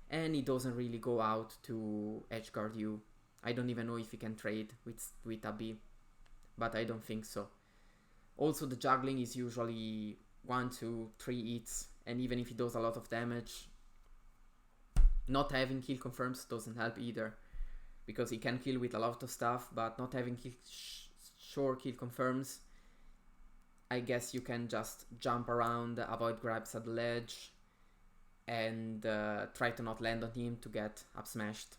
and it doesn't really go out to edgeguard you. I don't even know if you can trade with AB, but I don't think so. Also, the juggling is usually 1, 2, 3 hits, and even if it does a lot of damage, not having kill confirms doesn't help either, because he can kill with a lot of stuff, but not having sure kill confirms, I guess you can just jump around, avoid grabs at the ledge, and try to not land on him to get up smashed.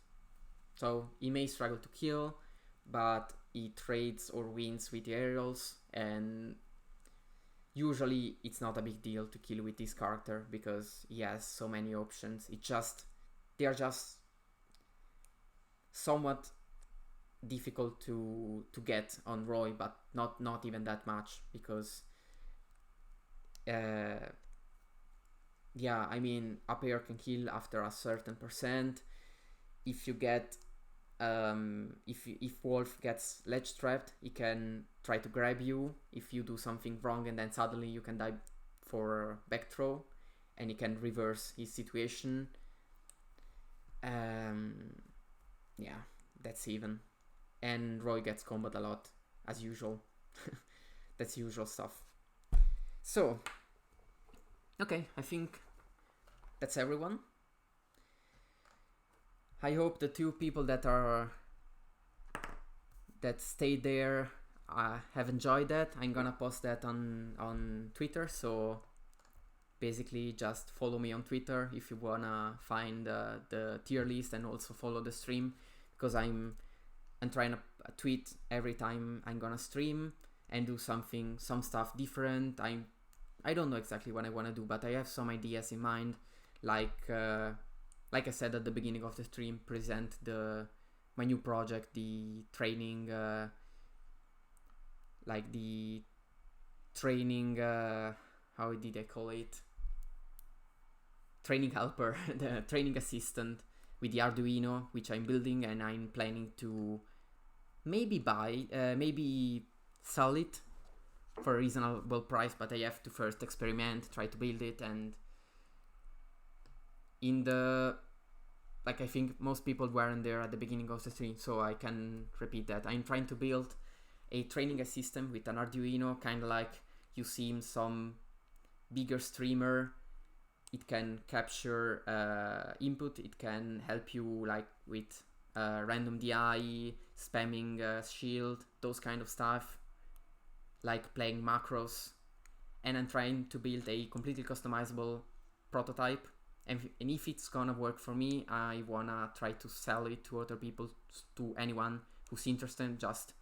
So he may struggle to kill, but he trades or wins with the aerials, and usually it's not a big deal to kill with this character because he has so many options. They are just somewhat difficult to get on Roy, but not even that much, because yeah, I mean, up air can kill after a certain percent. If you get if Wolf gets ledge trapped, he can try to grab you if you do something wrong, and then suddenly you can die for back throw, and he can reverse his situation. Yeah, that's even. And Roy gets comboed a lot, as usual. That's usual stuff. So, okay, I think that's everyone. I hope the 2 people that stayed there have enjoyed that. I'm gonna post that on Twitter, so basically just follow me on Twitter if you wanna find the tier list, and also follow the stream, because I'm trying to tweet every time I'm gonna stream and do some stuff different. I don't know exactly what I wanna do, but I have some ideas in mind, like I said at the beginning of the stream, present my new project, the training, how did I call it? Training helper, the training assistant with the Arduino, which I'm building, and I'm planning to maybe maybe sell it for a reasonable price, but I have to first experiment, try to build it, and I think most people weren't there at the beginning of the stream, so I can repeat that. I'm trying to build a training assistant with an Arduino, kind of like you see in some bigger streamer. It can capture input, it can help you like with random DI, spamming shield, those kind of stuff, like playing macros. And I'm trying to build a completely customizable prototype. And if it's gonna work for me, I wanna try to sell it to other people, to anyone who's interested. Just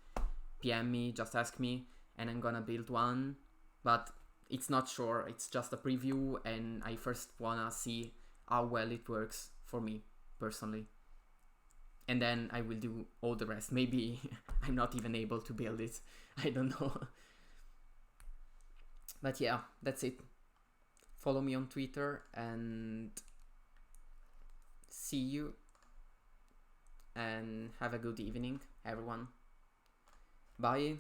PM me, just ask me, and I'm gonna build one. But it's not sure, it's just a preview, and I first wanna see how well it works for me personally. And then I will do all the rest. Maybe I'm not even able to build it, I don't know. But yeah, that's it. Follow me on Twitter, and see you, and have a good evening, everyone. Bye.